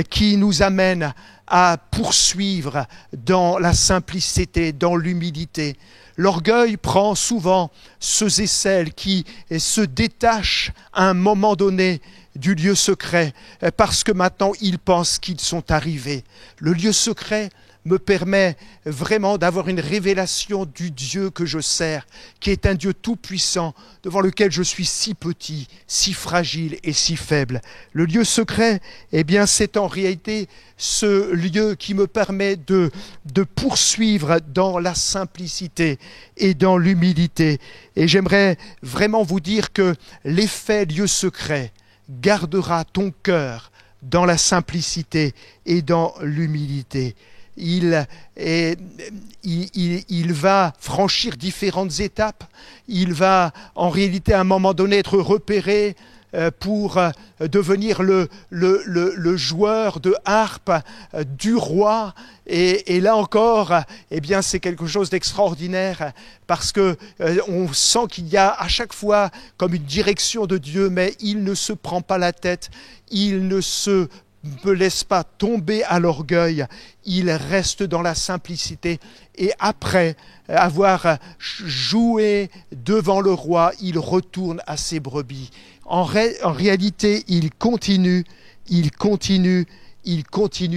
qui nous amène à poursuivre dans la simplicité, dans l'humilité. L'orgueil prend souvent ceux et celles qui se détachent à un moment donné du lieu secret parce que maintenant ils pensent qu'ils sont arrivés. Le lieu secret me permet vraiment d'avoir une révélation du Dieu que je sers, qui est un Dieu tout-puissant, devant lequel je suis si petit, si fragile et si faible. Le lieu secret, eh bien, c'est en réalité ce lieu qui me permet de poursuivre dans la simplicité et dans l'humilité. Et j'aimerais vraiment vous dire que l'effet lieu secret gardera ton cœur dans la simplicité et dans l'humilité. Il va franchir différentes étapes. Il va en réalité à un moment donné être repéré pour devenir le joueur de harpe du roi. Et là encore, eh bien, c'est quelque chose d'extraordinaire parce que on sent qu'il y a à chaque fois comme une direction de Dieu, mais il ne se prend pas la tête, il ne laisse pas tomber à l'orgueil, il reste dans la simplicité et après avoir joué devant le roi, il retourne à ses brebis. En réalité, il continue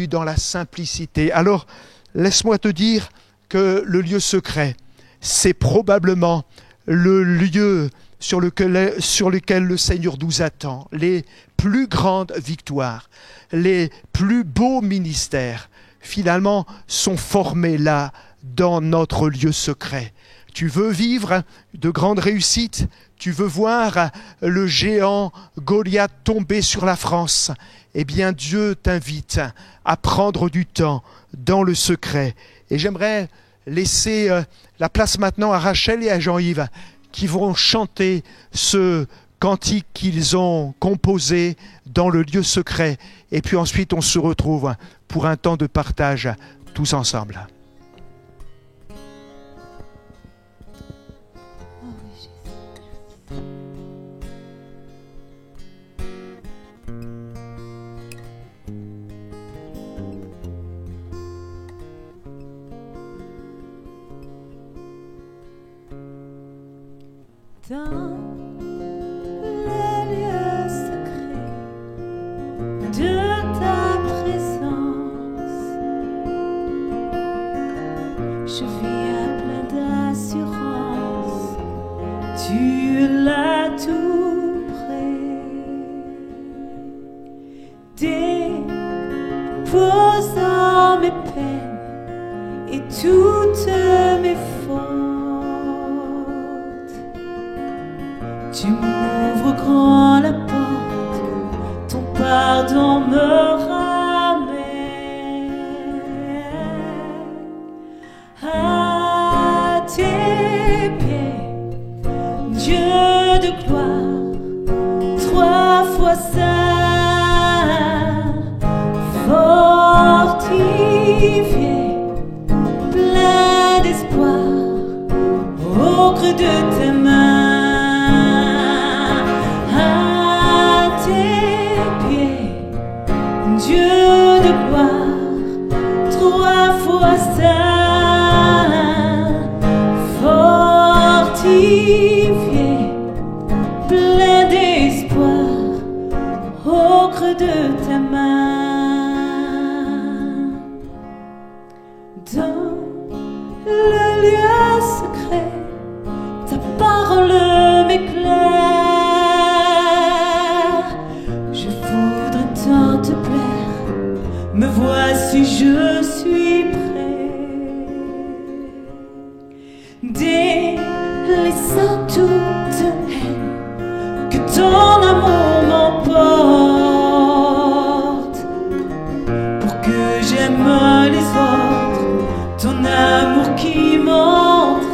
dans la simplicité. Alors, laisse-moi te dire que le lieu secret, c'est probablement le lieu sur lequel le Seigneur nous attend. Les plus grandes victoires, les plus beaux ministères, finalement, sont formés là, dans notre lieu secret. Tu veux vivre de grandes réussites? Tu veux voir le géant Goliath tomber sur la France? Eh bien, Dieu t'invite à prendre du temps dans le secret. Et j'aimerais laisser la place maintenant à Rachel et à Jean-Yves qui vont chanter ce cantique qu'ils ont composé dans le lieu secret. Et puis ensuite, on se retrouve pour un temps de partage tous ensemble. Dans les lieux secrets, déposant mes peines et toutes mes fautes. Tu m'ouvres grand la porte, ton pardon me ramène à tes pieds, Dieu de gloire, 3 fois saint, fortifié, plein d'espoir, au creux de tes mains, à tes pieds, Dieu de gloire, 3 fois saint, fortifié, plein d'espoir, au creux de ta main. Dans le lieu secret, ta parole m'éclaire. Je voudrais tant te plaire, me voici, je suis prêt. Délaissant toute haine, que ton amour m'emporte, pour que j'aime les autres, ton amour qui m'entraîne.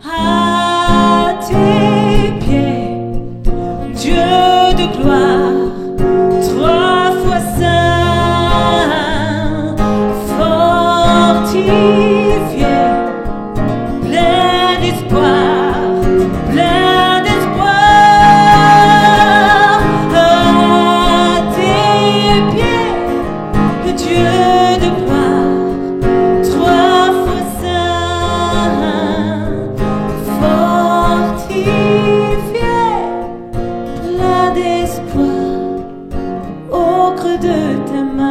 À tes pieds, Dieu de gloire, 3 fois saint, fortifié, plein d'espoir, plein d'espoir. À tes pieds, Dieu de gloire, 3 fois saint, fortifié, plein d'espoir, au creux de ta main.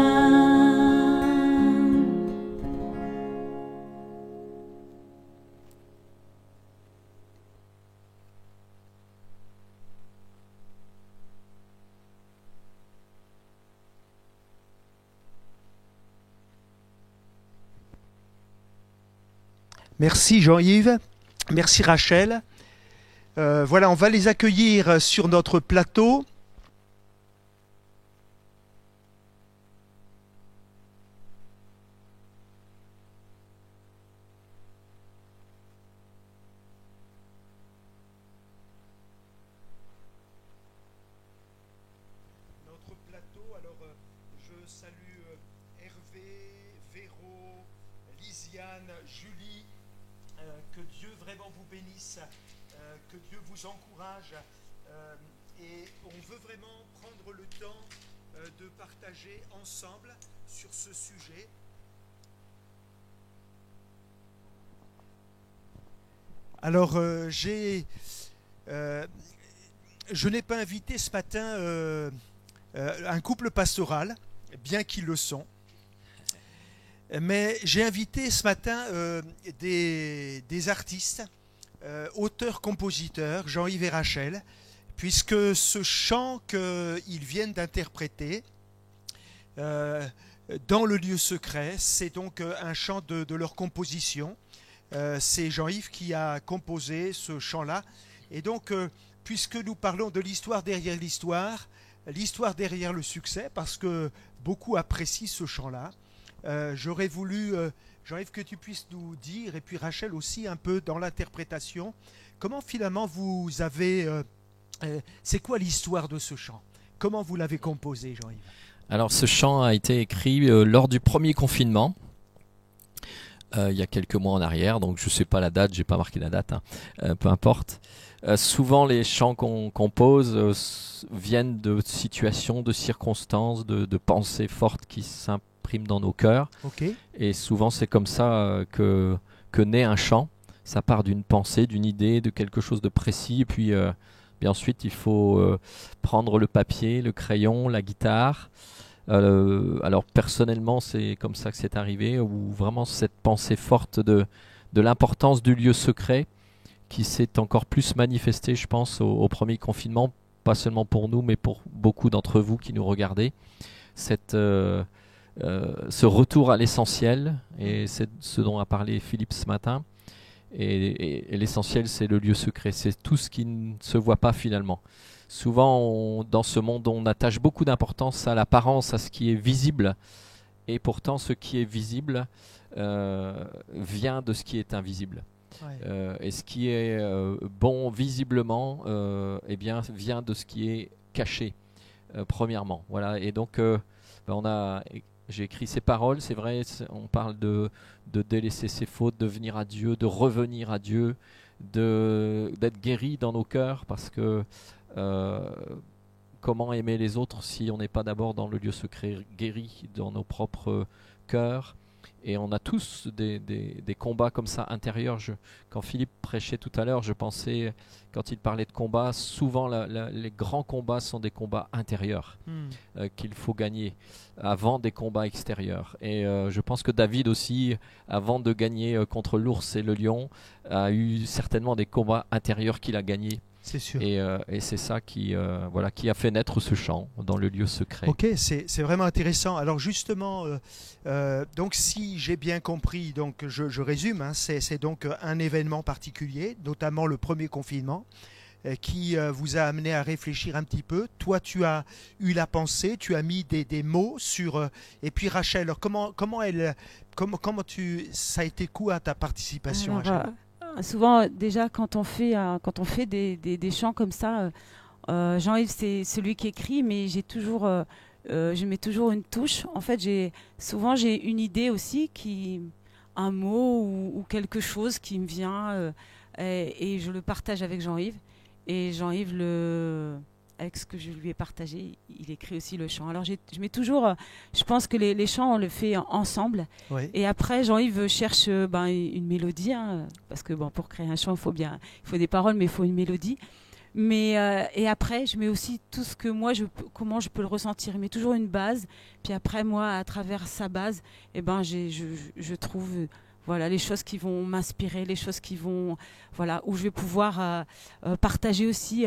Merci Jean-Yves, merci Rachel. Voilà, on va les accueillir sur notre plateau. Notre plateau, alors je salue Hervé, Véro, Lisiane, Julie. Que Dieu vraiment vous bénisse, que Dieu vous encourage, et on veut vraiment prendre le temps de partager ensemble sur ce sujet. Alors je n'ai pas invité ce matin un couple pastoral, bien qu'ils le sont. Mais j'ai invité ce matin des artistes, auteurs-compositeurs, Jean-Yves et Rachel, puisque ce chant qu'ils viennent d'interpréter dans le lieu secret, c'est donc un chant de leur composition. C'est Jean-Yves qui a composé ce chant-là. Et donc, puisque nous parlons de l'histoire derrière l'histoire derrière le succès, parce que beaucoup apprécient ce chant-là, j'aurais voulu, Jean-Yves, que tu puisses nous dire, et puis Rachel aussi, un peu dans l'interprétation, comment finalement vous avez... c'est quoi l'histoire de ce chant? Comment vous l'avez composé, Jean-Yves? Alors ce chant a été écrit lors du premier confinement, il y a quelques mois en arrière, donc je ne sais pas la date, j'ai pas marqué la date, peu importe. Souvent les chants qu'on compose viennent de situations, de circonstances, de pensées fortes qui s'impriment dans nos cœurs. Okay. Et souvent c'est comme ça que naît un chant. Ça part d'une pensée, d'une idée, de quelque chose de précis, et puis ensuite il faut prendre le papier, le crayon, la guitare. Alors personnellement c'est comme ça que c'est arrivé, où vraiment cette pensée forte de l'importance du lieu secret qui s'est encore plus manifestée, je pense, au premier confinement pas seulement pour nous, mais pour beaucoup d'entre vous qui nous regardez. Ce retour à l'essentiel, et c'est ce dont a parlé Philippe ce matin. Et l'essentiel, c'est le lieu secret. C'est tout ce qui ne se voit pas finalement. Souvent, dans ce monde, on attache beaucoup d'importance à l'apparence, à ce qui est visible. Et pourtant, ce qui est visible vient de ce qui est invisible. Ouais. Et ce qui est bon visiblement, eh bien, vient de ce qui est caché, premièrement. Voilà. Et donc, j'ai écrit ces paroles, c'est vrai, on parle de délaisser ses fautes, de venir à Dieu, de revenir à Dieu, d'être guéri dans nos cœurs, parce que comment aimer les autres si on n'est pas d'abord dans le lieu secret, guéri dans nos propres cœurs. Et on a tous des combats comme ça intérieurs. Quand Philippe prêchait tout à l'heure, je pensais, quand il parlait de combats, souvent les grands combats sont des combats intérieurs qu'il faut gagner avant des combats extérieurs. Et je pense que David aussi, avant de gagner contre l'ours et le lion, a eu certainement des combats intérieurs qu'il a gagnés. C'est sûr. Et c'est ça qui a fait naître ce chant dans le lieu secret. Ok, c'est vraiment intéressant. Alors justement, donc si j'ai bien compris, donc je résume, hein, c'est donc un événement particulier, notamment le premier confinement, qui vous a amené à réfléchir un petit peu. Toi, tu as eu la pensée, tu as mis des mots sur... et puis Rachel, alors comment ça a été quoi ta participation, Rachel? Souvent, déjà, quand on fait des chants comme ça, Jean-Yves, c'est celui qui écrit, mais je mets toujours une touche. En fait, souvent j'ai une idée aussi, un mot ou quelque chose qui me vient, et je le partage avec Jean-Yves. Et Jean-Yves, avec ce que je lui ai partagé, il écrit aussi le chant. Alors je mets toujours, je pense que les chants, on le fait ensemble. Oui. Et après, Jean-Yves cherche une mélodie, hein, parce que pour créer un chant, il faut des paroles, mais il faut une mélodie. Et après, je mets aussi tout ce que moi, comment je peux le ressentir. Il met toujours une base, puis après, moi, à travers sa base, je trouve... Voilà, les choses qui vont m'inspirer, les choses qui vont, où je vais pouvoir partager aussi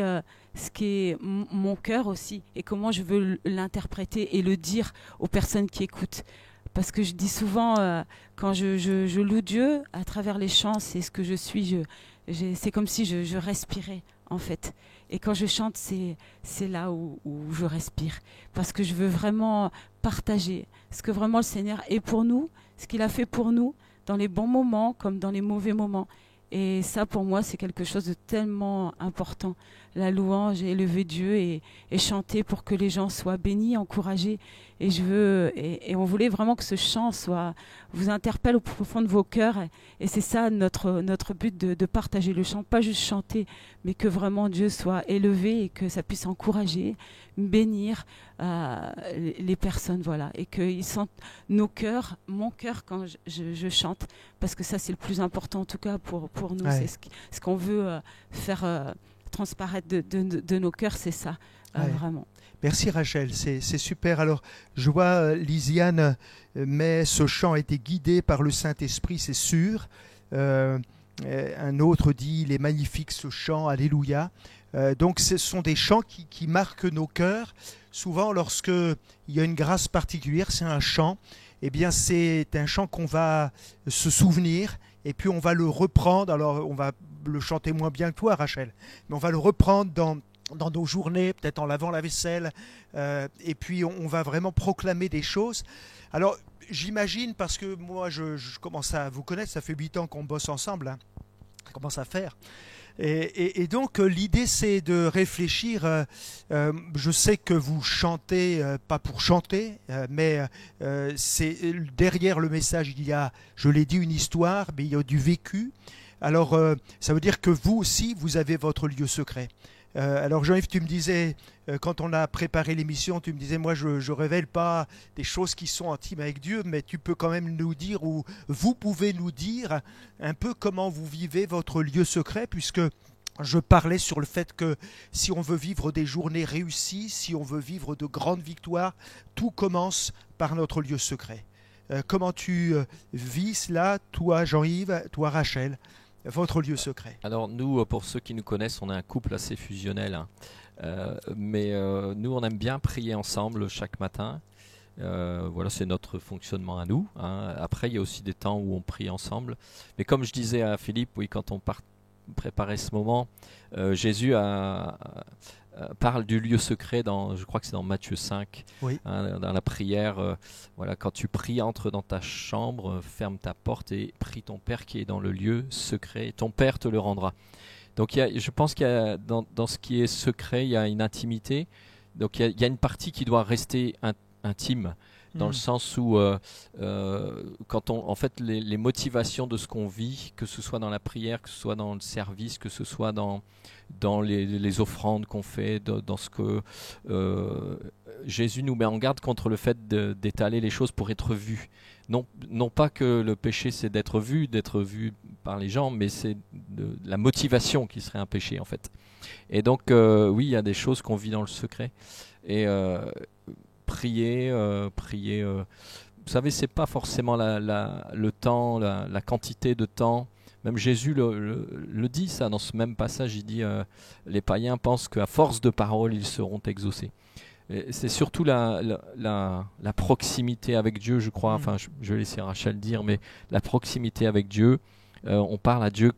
ce qui est mon cœur aussi, et comment je veux l'interpréter et le dire aux personnes qui écoutent. Parce que je dis souvent, quand je loue Dieu, à travers les chants, c'est ce que je suis, c'est comme si je respirais, en fait. Et quand je chante, c'est là où je respire. Parce que je veux vraiment partager ce que vraiment le Seigneur est pour nous, ce qu'il a fait pour nous, dans les bons moments comme dans les mauvais moments. Et ça, pour moi, c'est quelque chose de tellement important. La louange, élever Dieu et chanter pour que les gens soient bénis, encouragés. Et on voulait vraiment que ce chant vous interpelle au profond de vos cœurs. Et c'est ça notre but de partager le chant. Pas juste chanter, mais que vraiment Dieu soit élevé et que ça puisse encourager, bénir les personnes. Voilà. Et qu'ils sentent nos cœurs, mon cœur quand je chante. Parce que ça, c'est le plus important, en tout cas pour nous. Ouais. C'est ce qu'on veut faire transparaître de nos cœurs, c'est ça, vraiment. Merci Rachel, c'est super. Alors, je vois Lisiane, mais ce chant a été guidé par le Saint-Esprit, c'est sûr. Un autre dit, il est magnifique ce chant, alléluia. Donc, ce sont des chants qui marquent nos cœurs. Souvent, lorsqu'il y a une grâce particulière, c'est un chant. Eh bien, c'est un chant qu'on va se souvenir et puis on va le reprendre. Alors, on va le chanter moins bien que toi, Rachel, mais on va le reprendre dans nos journées, peut-être en lavant la vaisselle, et puis on va vraiment proclamer des choses. Alors, j'imagine, parce que moi, je commence à vous connaître, ça fait 8 ans qu'on bosse ensemble, hein, ça commence à faire. Et donc, l'idée, c'est de réfléchir. Je sais que vous chantez, pas pour chanter, mais c'est derrière le message, il y a, je l'ai dit, une histoire, mais il y a du vécu. Alors, ça veut dire que vous aussi, vous avez votre lieu secret. Alors Jean-Yves, tu me disais, quand on a préparé l'émission, tu me disais, moi je ne révèle pas des choses qui sont intimes avec Dieu, mais tu peux quand même nous dire, ou vous pouvez nous dire un peu comment vous vivez votre lieu secret, puisque je parlais sur le fait que si on veut vivre des journées réussies, si on veut vivre de grandes victoires, tout commence par notre lieu secret. Comment tu vis cela, toi Jean-Yves, toi Rachel, votre lieu secret? Alors nous, pour ceux qui nous connaissent, on est un couple assez fusionnel. Hein. Nous, on aime bien prier ensemble chaque matin. Voilà, c'est notre fonctionnement à nous, hein. Après, il y a aussi des temps où on prie ensemble. Mais comme je disais à Philippe, oui, quand on préparait ce moment, Jésus parle du lieu secret, je crois que c'est dans Matthieu 5, Oui. hein, dans la prière. Voilà, quand tu pries, entre dans ta chambre, ferme ta porte et prie ton Père qui est dans le lieu secret. Et ton Père te le rendra. Donc, je pense qu'il y a dans ce qui est secret, il y a une intimité. Donc, il y a une partie qui doit rester intime, dans le sens où quand en fait les motivations de ce qu'on vit, que ce soit dans la prière, que ce soit dans le service, que ce soit dans les offrandes qu'on fait, dans ce que Jésus nous met en garde contre le fait d'étaler les choses pour être vu. Non pas que le péché c'est d'être vu par les gens, mais c'est la motivation qui serait un péché en fait. Et donc oui, il y a des choses qu'on vit dans le secret. Et prier, vous savez, c'est pas forcément le temps, la quantité de temps. Même Jésus le dit ça dans ce même passage, il dit les païens pensent qu'à force de paroles ils seront exaucés. C'est surtout la proximité avec Dieu, je crois. Enfin, je vais laisser Rachel dire, mais la proximité avec Dieu, on parle à Dieu.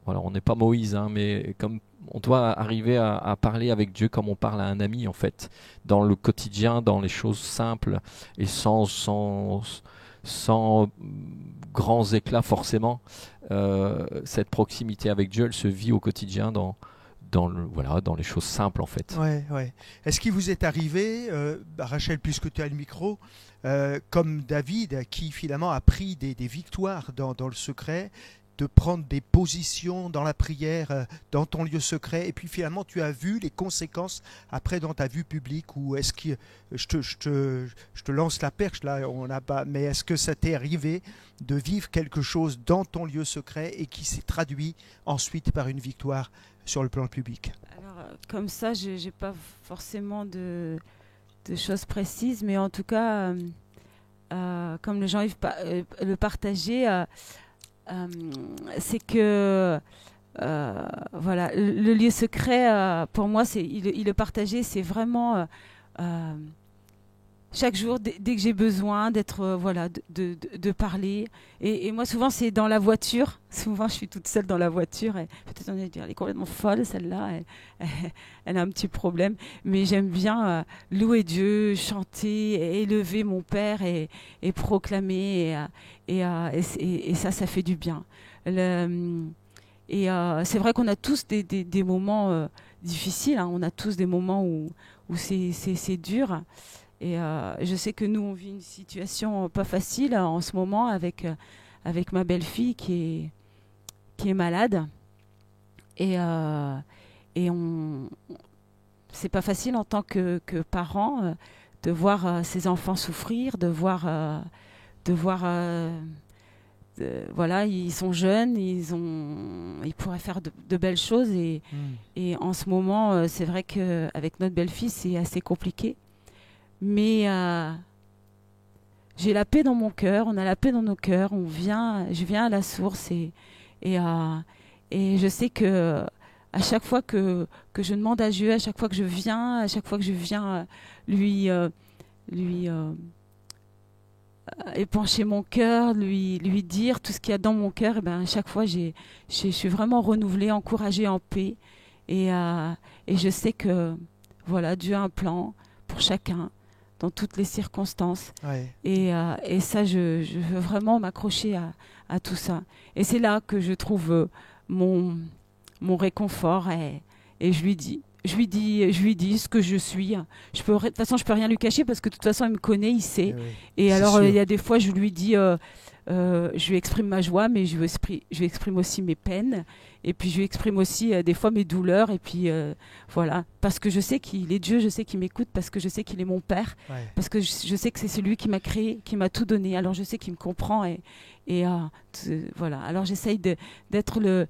Voilà, on n'est pas Moïse, hein, mais comme on doit arriver à parler avec Dieu comme on parle à un ami, en fait, dans le quotidien, dans les choses simples et sans grands éclats forcément. Cette proximité avec Dieu, elle se vit au quotidien dans les choses simples en fait. Ouais. Est-ce qu'il vous est arrivé, Rachel, puisque tu as le micro, comme David, qui finalement a pris des victoires dans le secret, de prendre des positions dans la prière, dans ton lieu secret, et puis finalement tu as vu les conséquences après dans ta vue publique, ou est-ce que je te lance la perche là, mais est-ce que ça t'est arrivé de vivre quelque chose dans ton lieu secret et qui s'est traduit ensuite par une victoire sur le plan public? Alors, comme ça, je n'ai pas forcément de choses précises, mais en tout cas, comme le Jean-Yves le partageait, c'est que voilà, le lieu secret, pour moi, il le partageait, c'est vraiment chaque jour, dès que j'ai besoin d'être, de parler. Et moi, souvent, c'est dans la voiture. Souvent, je suis toute seule dans la voiture. Et peut-être on va dire, elle est complètement folle, celle-là. Elle a un petit problème. Mais j'aime bien louer Dieu, chanter, élever mon Père et proclamer. Et ça fait du bien. C'est vrai qu'on a tous des moments difficiles. Hein. On a tous des moments où c'est dur. Et je sais que nous, on vit une situation pas facile en ce moment avec ma belle-fille qui est malade. Et c'est pas facile en tant que parent de voir ses enfants souffrir, de voir voilà, ils sont jeunes, ils pourraient faire de belles choses. Et en ce moment, c'est vrai qu'avec notre belle-fille, c'est assez compliqué. Mais j'ai la paix dans mon cœur, on a la paix dans nos cœurs, je viens à la source et je sais que à chaque fois que je demande à Dieu, à chaque fois que je viens lui épancher mon cœur, lui dire tout ce qu'il y a dans mon cœur, et ben à chaque fois je suis vraiment renouvelée, encouragée, en paix et je sais que voilà, Dieu a un plan pour chacun dans toutes les circonstances. Ouais. Et ça, je veux vraiment m'accrocher à tout ça. Et c'est là que je trouve mon réconfort et je lui dis ce que je suis. De toute façon, je peux rien lui cacher parce que de toute façon, il me connaît, il sait. Oui, et alors, il y a des fois, je lui dis, je lui exprime ma joie, mais je lui exprime aussi mes peines. Et puis, je lui exprime aussi des fois mes douleurs. Et puis, voilà. Parce que je sais qu'il est Dieu, je sais qu'il m'écoute, parce que je sais qu'il est mon Père. Ouais. Parce que je sais que c'est celui qui m'a créé, qui m'a tout donné. Alors, je sais qu'il me comprend. Voilà. Alors, j'essaye d'être le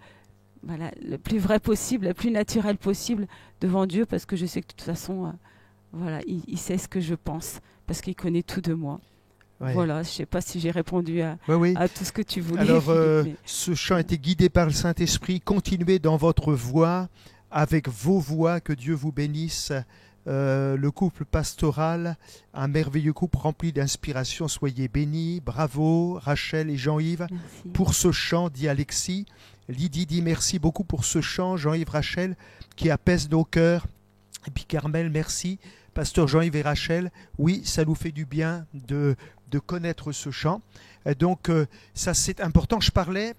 plus vrai possible, le plus naturel possible devant Dieu, parce que je sais que de toute façon, voilà, il sait ce que je pense, parce qu'il connaît tout de moi. Ouais. Voilà, je ne sais pas si j'ai répondu à tout ce que tu voulais. Alors, ce chant était guidé par le Saint-Esprit. Continuez dans votre voie avec vos voix. Que Dieu vous bénisse. Le couple pastoral, un merveilleux couple rempli d'inspiration. Soyez bénis. Bravo Rachel et Jean-Yves pour ce chant, dit Alexis. Lydie dit merci beaucoup pour ce chant, Jean-Yves, Rachel, qui apaise nos cœurs. Et puis Carmel, merci. Pasteur Jean-Yves et Rachel, oui, ça nous fait du bien de connaître ce chant. Donc ça c'est important. Je parlais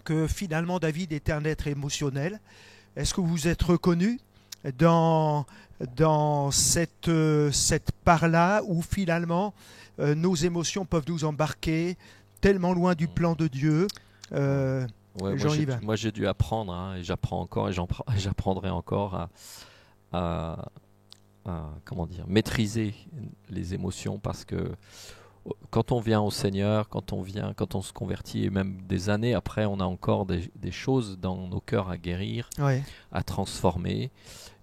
que finalement David était un être émotionnel. Est-ce que vous vous êtes reconnu dans cette part-là où finalement nos émotions peuvent nous embarquer tellement loin du plan de Dieu? Moi j'ai dû apprendre, hein, et j'apprends encore et j'apprendrai encore à comment dire, maîtriser les émotions, parce que quand on vient au Seigneur, quand on se convertit, et même des années après, on a encore des choses dans nos cœurs à guérir, à transformer.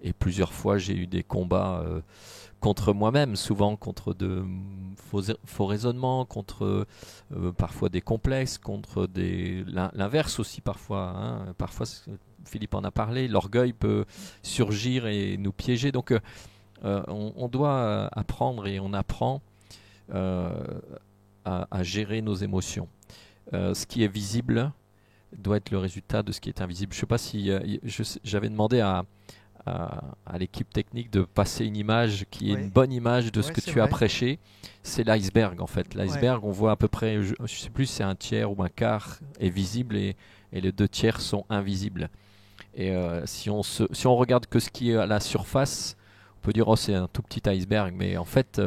Et plusieurs fois, j'ai eu des combats contre moi-même, souvent contre de faux raisonnements, contre parfois des complexes, contre l'inverse aussi parfois. Hein. Parfois, Philippe en a parlé, l'orgueil peut surgir et nous piéger. Donc, on doit apprendre, et on apprend à gérer nos émotions. Ce qui est visible doit être le résultat de ce qui est invisible. Je ne sais pas si j'avais demandé à l'équipe technique de passer une image qui est une bonne image de ce que tu as prêché. C'est l'iceberg en fait. L'iceberg, on voit à peu près, je ne sais plus si c'est un tiers ou un quart est visible, et les 2 tiers sont invisibles. Et si on regarde que ce qui est à la surface, on peut dire oh c'est un tout petit iceberg, mais en fait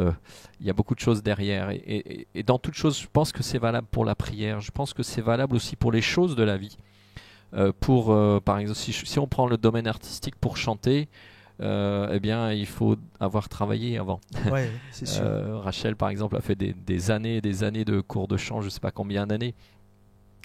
il y a beaucoup de choses derrière. Et dans toute chose, je pense que c'est valable pour la prière. Je pense que c'est valable aussi pour les choses de la vie. Par exemple, si on prend le domaine artistique pour chanter, eh bien, il faut avoir travaillé avant. Ouais, c'est sûr. Rachel, par exemple, a fait des années et des années de cours de chant, je ne sais pas combien d'années.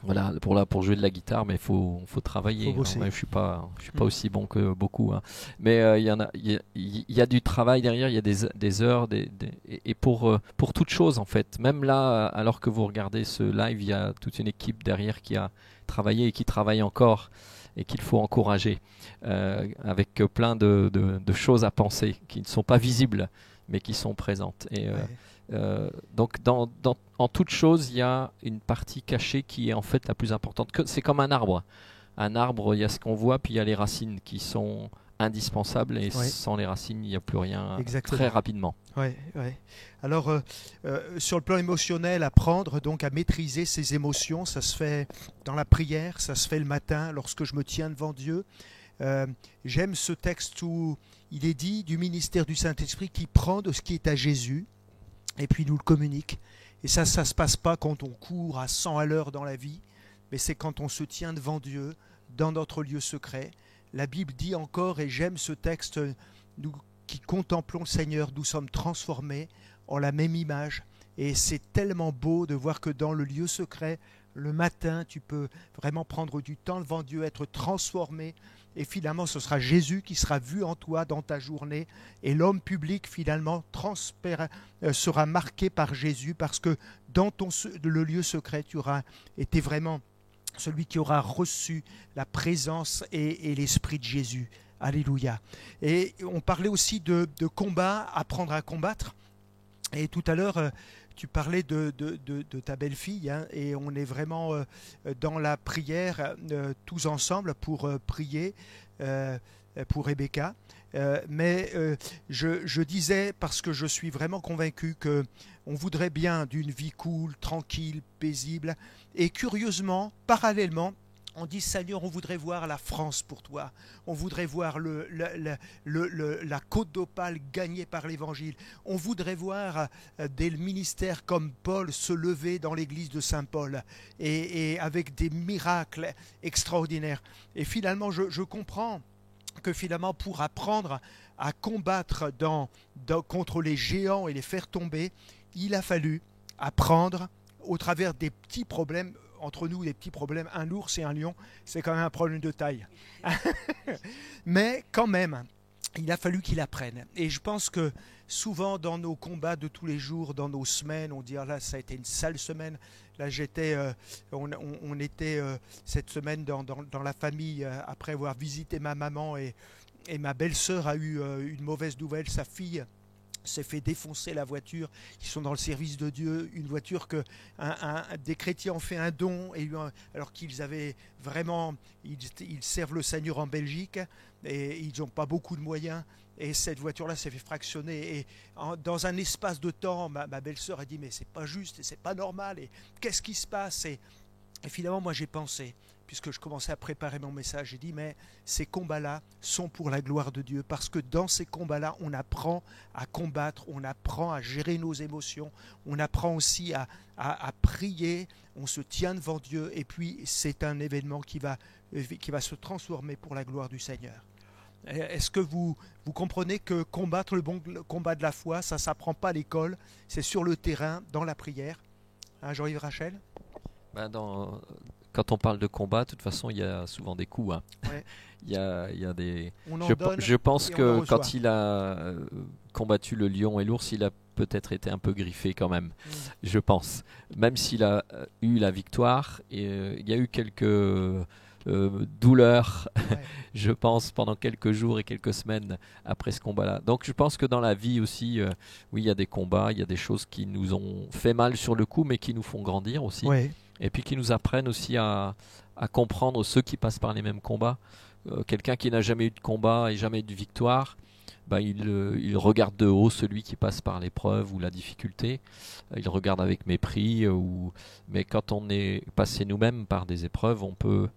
Voilà, pour jouer de la guitare, mais il faut travailler. Je ne suis pas aussi bon que beaucoup. Hein. Mais il y a du travail derrière, il y a des heures, et pour toute chose en fait. Même là, alors que vous regardez ce live, il y a toute une équipe derrière qui a travaillé et qui travaille encore, et qu'il faut encourager, avec plein de choses à penser qui ne sont pas visibles, mais qui sont présentes. Et donc en toute chose, il y a une partie cachée qui est en fait la plus importante. C'est comme un arbre. Un arbre, il y a ce qu'on voit, puis il y a les racines qui sont indispensables, et sans les racines, il n'y a plus rien. Exactement. Très rapidement. Alors, sur le plan émotionnel, apprendre donc à maîtriser ses émotions, ça se fait dans la prière, ça se fait le matin lorsque je me tiens devant Dieu. J'aime ce texte où il est dit du ministère du Saint-Esprit qui prend de ce qui est à Jésus et puis nous le communique. Et ça se passe pas quand on court à 100 à l'heure dans la vie, mais c'est quand on se tient devant Dieu, dans notre lieu secret. La Bible dit encore, et j'aime ce texte, nous qui contemplons le Seigneur, nous sommes transformés en la même image. Et c'est tellement beau de voir que dans le lieu secret, le matin, tu peux vraiment prendre du temps devant Dieu, être transformé. Et finalement, ce sera Jésus qui sera vu en toi dans ta journée. Et l'homme public, finalement, sera marqué par Jésus, parce que dans le lieu secret, tu auras été vraiment celui qui aura reçu la présence et l'esprit de Jésus. Alléluia. Et on parlait aussi de combat, apprendre à combattre. Et tout à l'heure, tu parlais de ta belle-fille, hein, et on est vraiment dans la prière tous ensemble pour prier pour Rebecca. Mais je disais, parce que je suis vraiment convaincu qu'on voudrait bien d'une vie cool, tranquille, paisible. Et curieusement, parallèlement, on dit, Seigneur, on voudrait voir la France pour toi. On voudrait voir la Côte d'Opale gagnée par l'Évangile. On voudrait voir des ministères comme Paul se lever dans l'église de Saint-Paul et avec des miracles extraordinaires. Et finalement, je comprends que finalement, pour apprendre à combattre contre les géants et les faire tomber, il a fallu apprendre au travers des petits problèmes. Entre nous, les petits problèmes, un ours et un lion, c'est quand même un problème de taille. Mais quand même, il a fallu qu'il apprenne. Et je pense que souvent dans nos combats de tous les jours, dans nos semaines, on dit là ça a été une sale semaine. Là on était cette semaine dans la famille après avoir visité ma maman et ma belle-sœur a eu une mauvaise nouvelle. Sa fille s'est fait défoncer la voiture. Ils sont dans le service de Dieu, une voiture que des chrétiens ont fait un don, alors qu'ils avaient vraiment, ils servent le Seigneur en Belgique et ils n'ont pas beaucoup de moyens. Et cette voiture-là s'est fait fractionner. Et dans un espace de temps, ma belle-sœur a dit mais c'est pas juste, c'est pas normal. Et qu'est-ce qui se passe? Et finalement, moi j'ai pensé, puisque je commençais à préparer mon message, j'ai dit mais ces combats-là sont pour la gloire de Dieu, parce que dans ces combats-là, on apprend à combattre, on apprend à gérer nos émotions, on apprend aussi à prier, on se tient devant Dieu, et puis c'est un événement qui va se transformer pour la gloire du Seigneur. Est-ce que vous comprenez que combattre le bon combat de la foi, ça ne s'apprend pas à l'école, c'est sur le terrain, dans la prière, hein, Jean-Yves Rachel? Quand on parle de combat, de toute façon, il y a souvent des coups. Hein. Ouais. Il y a des. Je pense que quand il a combattu le lion et l'ours, il a peut-être été un peu griffé quand même. Je pense. Même s'il a eu la victoire, il y a eu quelques douleurs, je pense, pendant quelques jours et quelques semaines après ce combat-là. Donc je pense que dans la vie aussi, oui, il y a des combats, il y a des choses qui nous ont fait mal sur le coup, mais qui nous font grandir aussi. Ouais. Et puis qui nous apprennent aussi à comprendre ceux qui passent par les mêmes combats. Quelqu'un qui n'a jamais eu de combat et jamais eu de victoire, il regarde de haut celui qui passe par l'épreuve ou la difficulté. Il regarde avec mépris. Mais quand on est passé nous-mêmes par des épreuves, on peut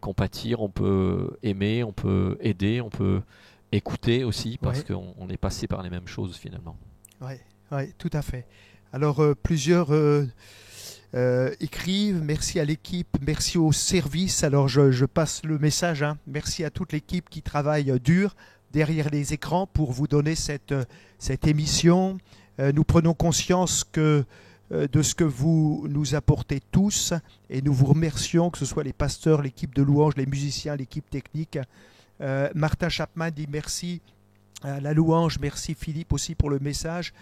compatir, on peut aimer, on peut aider, on peut écouter aussi, parce qu'on est passé par les mêmes choses finalement. Oui, tout à fait. Alors plusieurs... écrivent, merci à l'équipe, merci au service. Alors je passe le message, hein. Merci à toute l'équipe qui travaille dur derrière les écrans pour vous donner cette émission. Nous prenons conscience de ce que vous nous apportez tous et nous vous remercions, que ce soit les pasteurs, l'équipe de louange, les musiciens, l'équipe technique. Martin Chapman dit merci à la louange, merci Philippe aussi pour le message.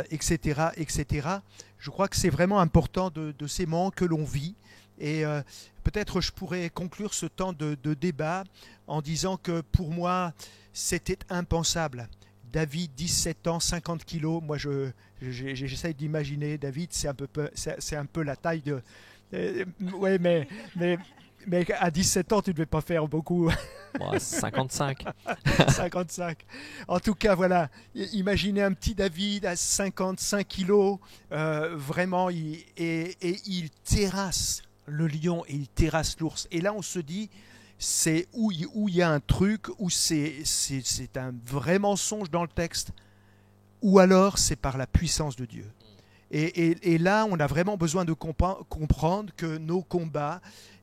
Etc., etc. Je crois que c'est vraiment important de ces moments que l'on vit. Et peut-être je pourrais conclure ce temps de débat en disant que pour moi, c'était impensable. David, 17 ans, 50 kilos. Moi, j'essaie d'imaginer. David, c'est un peu la taille de... ouais, mais à 17 ans, tu ne devais pas faire beaucoup. 55. 55. En tout cas, voilà. Imaginez un petit David à 55 kilos. Vraiment, il terrasse le lion et il terrasse l'ours. Et là, on se dit, c'est où il y a un truc, où c'est un vrai mensonge dans le texte, ou alors c'est par la puissance de Dieu. Et là, on a vraiment besoin de comprendre que nos combats,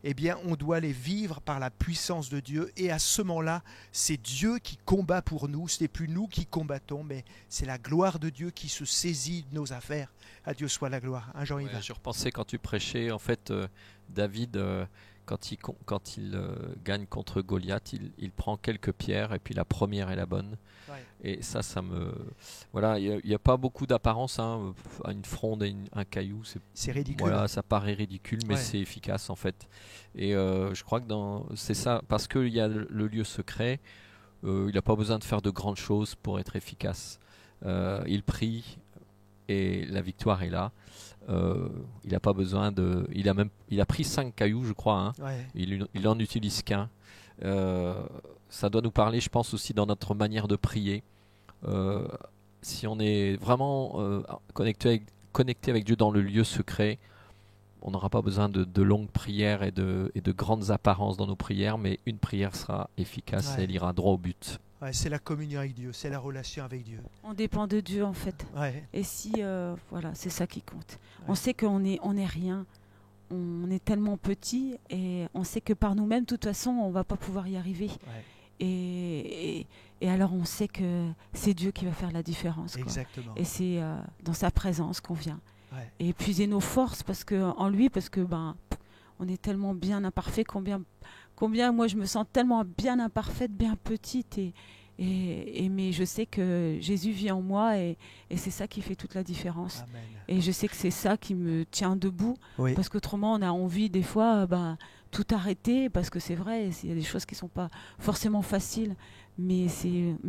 eh bien, on doit les vivre par la puissance de Dieu. Et à ce moment-là, c'est Dieu qui combat pour nous. Ce n'est plus nous qui combattons, mais c'est la gloire de Dieu qui se saisit de nos affaires. À Dieu soit la gloire. Hein, Jean-Yves? Je repensais quand tu prêchais, en fait, David... Quand il gagne contre Goliath, il prend quelques pierres et puis la première est la bonne. Ouais. Et ça me... Voilà, il n'y a pas beaucoup d'apparence, hein, à une fronde et un caillou. C'est ridicule. Voilà, ça paraît ridicule, mais c'est efficace en fait. Et je crois que c'est ça, parce qu'il y a le lieu secret, il n'a pas besoin de faire de grandes choses pour être efficace. Il prie et la victoire est là. Il n'a pas besoin de... Il a pris 5 cailloux, je crois. Hein. Ouais. Il en utilise qu'un. Ça doit nous parler, je pense, aussi dans notre manière de prier. Si on est vraiment connecté avec Dieu dans le lieu secret, on n'aura pas besoin de longues prières et de grandes apparences dans nos prières, mais une prière sera efficace et elle ira droit au but. Ouais, c'est la communion avec Dieu, c'est la relation avec Dieu. On dépend de Dieu en fait. Ouais. Et si, voilà, c'est ça qui compte. Ouais. On sait qu'on est rien, on est tellement petit et on sait que par nous-mêmes, de toute façon, on ne va pas pouvoir y arriver. Ouais. Et alors on sait que c'est Dieu qui va faire la différence. Quoi. Exactement. Et c'est dans sa présence qu'on vient. Ouais. Et épuiser nos forces en lui, parce que on est tellement bien imparfait, combien moi je me sens tellement bien imparfaite, bien petite, et Mais je sais que Jésus vit en moi et c'est ça qui fait toute la différence. Amen. Et je sais que c'est ça qui me tient debout, Oui. parce qu'autrement on a envie des fois tout arrêter, parce que c'est vrai, il y a des choses qui ne sont pas forcément faciles, mais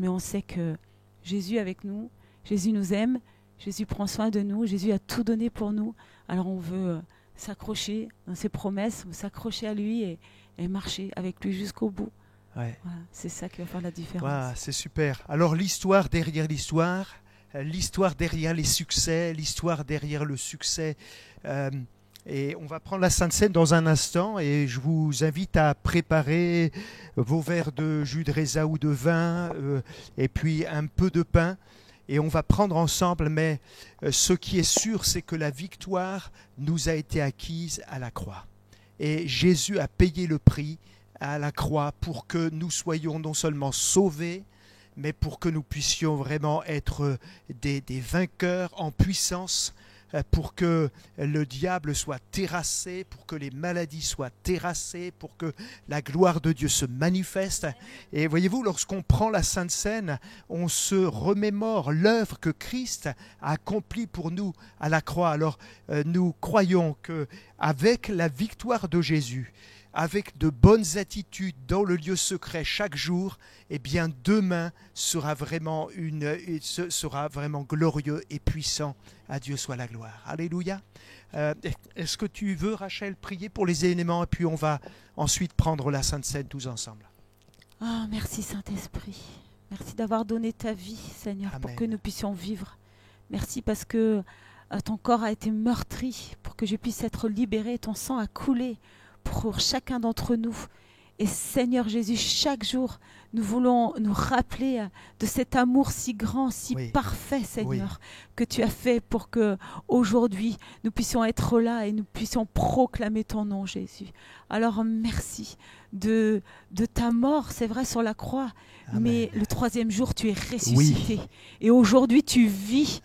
on sait que Jésus est avec nous, Jésus nous aime, Jésus prend soin de nous, Jésus a tout donné pour nous, alors on veut s'accrocher dans ses promesses, s'accrocher à lui et marcher avec lui jusqu'au bout. Ouais. Voilà, c'est ça qui va faire la différence. Voilà, c'est super. Alors l'histoire derrière l'histoire derrière les succès, l'histoire derrière le succès. Et on va prendre la Sainte Seine dans un instant et je vous invite à préparer vos verres de jus de raisin ou de vin et puis un peu de pain. Et on va prendre ensemble, mais ce qui est sûr, c'est que la victoire nous a été acquise à la croix. Et Jésus a payé le prix à la croix pour que nous soyons non seulement sauvés, mais pour que nous puissions vraiment être des vainqueurs en puissance, pour que le diable soit terrassé, pour que les maladies soient terrassées, pour que la gloire de Dieu se manifeste. Et voyez-vous, lorsqu'on prend la Sainte Seine, on se remémore l'œuvre que Christ a accomplie pour nous à la croix. Alors nous croyons qu'avec la victoire de Jésus, avec de bonnes attitudes dans le lieu secret chaque jour, eh bien demain sera vraiment glorieux et puissant. À Dieu soit la gloire. Alléluia. Est-ce que tu veux, Rachel, prier pour les éléments et puis on va ensuite prendre la Sainte Seine tous ensemble. Oh, merci Saint-Esprit. Merci d'avoir donné ta vie, Seigneur, Amen. pour que nous puissions vivre. Merci parce que ton corps a été meurtri pour que je puisse être libéré. Ton sang a coulé pour chacun d'entre nous. Et Seigneur Jésus, chaque jour, nous voulons nous rappeler de cet amour si grand, si Oui. parfait, Seigneur, que tu as fait pour que aujourd'hui nous puissions être là et nous puissions proclamer ton nom, Jésus. Alors merci de ta mort, c'est vrai, sur la croix, Amen. mais le 3e jour, tu es ressuscité. Et aujourd'hui, tu vis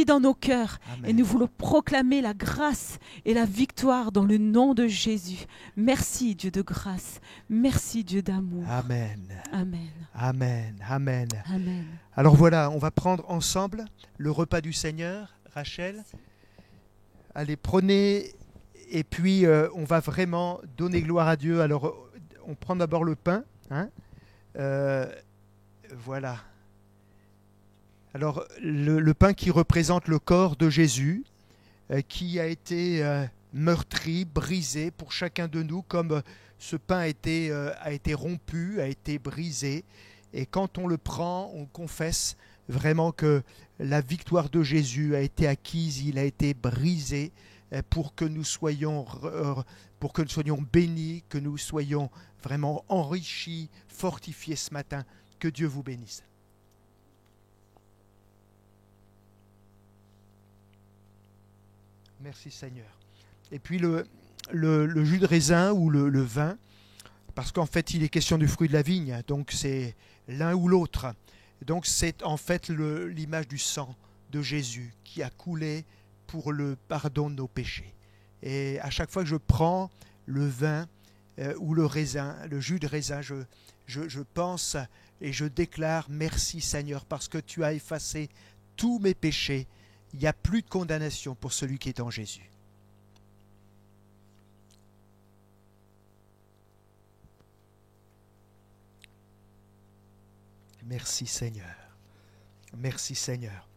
dans nos cœurs. Amen. Et nous voulons proclamer la grâce et la victoire dans le nom de Jésus. Merci, Dieu de grâce. Merci, Dieu d'amour. Amen. Amen. Amen. Amen. Amen. Alors voilà, on va prendre ensemble le repas du Seigneur. Rachel, allez, prenez, et puis on va vraiment donner gloire à Dieu. Alors, on prend d'abord le pain. Hein. Voilà. Alors, le pain qui représente le corps de Jésus, qui a été meurtri, brisé pour chacun de nous, comme ce pain a été rompu, a été brisé. Et quand on le prend, on confesse vraiment que la victoire de Jésus a été acquise, il a été brisé pour que nous soyons bénis, que nous soyons vraiment enrichis, fortifiés ce matin. Que Dieu vous bénisse. Merci Seigneur. Et puis le jus de raisin ou le vin, parce qu'en fait il est question du fruit de la vigne, donc c'est l'un ou l'autre. Donc c'est en fait l'image du sang de Jésus qui a coulé pour le pardon de nos péchés. Et à chaque fois que je prends le vin ou le raisin, le jus de raisin, je pense et je déclare merci Seigneur parce que tu as effacé tous mes péchés. Il n'y a plus de condamnation pour celui qui est en Jésus. Merci Seigneur. Merci Seigneur.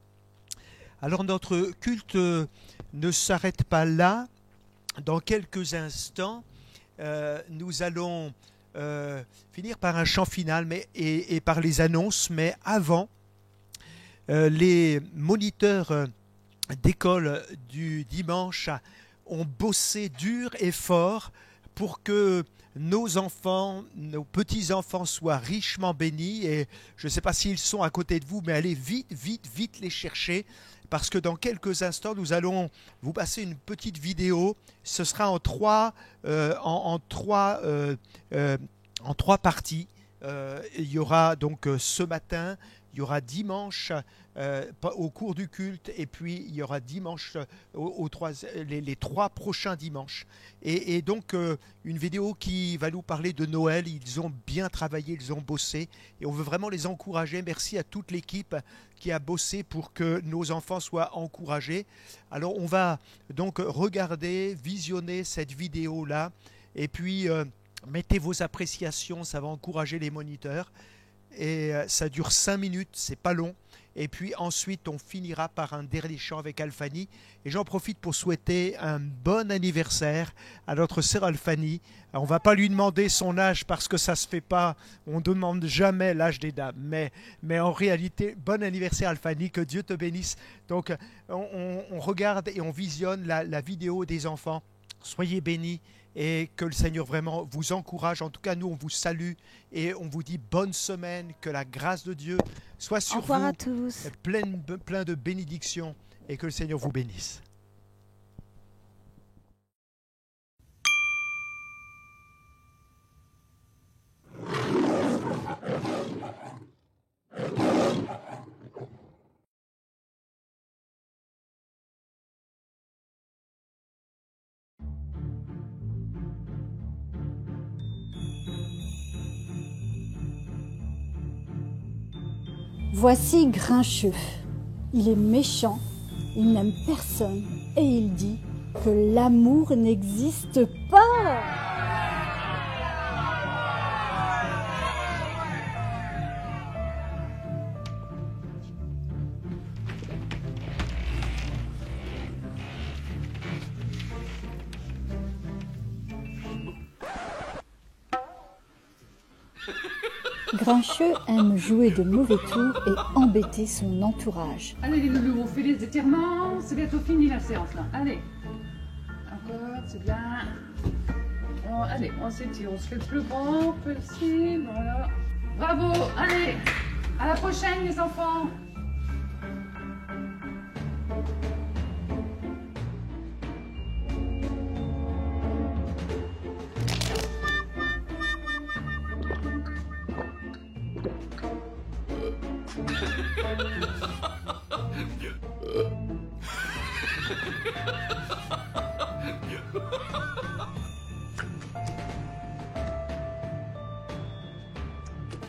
Alors notre culte ne s'arrête pas là. Dans quelques instants, nous allons finir par un chant final et par les annonces. Mais avant, les moniteurs d'école du dimanche ont bossé dur et fort pour que nos enfants, nos petits-enfants soient richement bénis. Et je ne sais pas s'ils sont à côté de vous, mais allez vite, vite, vite les chercher. Parce que dans quelques instants, nous allons vous passer une petite vidéo. Ce sera en trois parties. Il y aura donc ce matin, il y aura dimanche au cours du culte, et puis il y aura dimanche les 3 prochains dimanches. Et donc une vidéo qui va nous parler de Noël. Ils ont bien travaillé, ils ont bossé, et on veut vraiment les encourager. Merci à toute l'équipe qui a bossé pour que nos enfants soient encouragés. Alors on va donc regarder, visionner cette vidéo-là, et puis mettez vos appréciations, ça va encourager les moniteurs. Et ça dure 5 minutes, c'est pas long. Et puis ensuite, on finira par un dernier chant avec Alphanie. Et j'en profite pour souhaiter un bon anniversaire à notre sœur Alphanie. On va pas lui demander son âge parce que ça se fait pas. On ne demande jamais l'âge des dames. Mais en réalité, bon anniversaire Alphanie, que Dieu te bénisse. Donc, on regarde et on visionne la vidéo des enfants. Soyez bénis. Et que le Seigneur vraiment vous encourage. En tout cas, nous, on vous salue et on vous dit bonne semaine. Que la grâce de Dieu soit sur vous. Au revoir à tous. Plein de bénédictions, et que le Seigneur vous bénisse. Voici Grincheux. Il est méchant, il n'aime personne et il dit que l'amour n'existe pas. Grincheux aime jouer de mauvais tours et embêter son entourage. Allez les loulous, on fait les étirements, c'est bientôt fini la séance là. Allez, encore, c'est bien. Bon, allez, on s'étire, on se fait plus grand, possible, voilà. Bravo, allez, à la prochaine les enfants.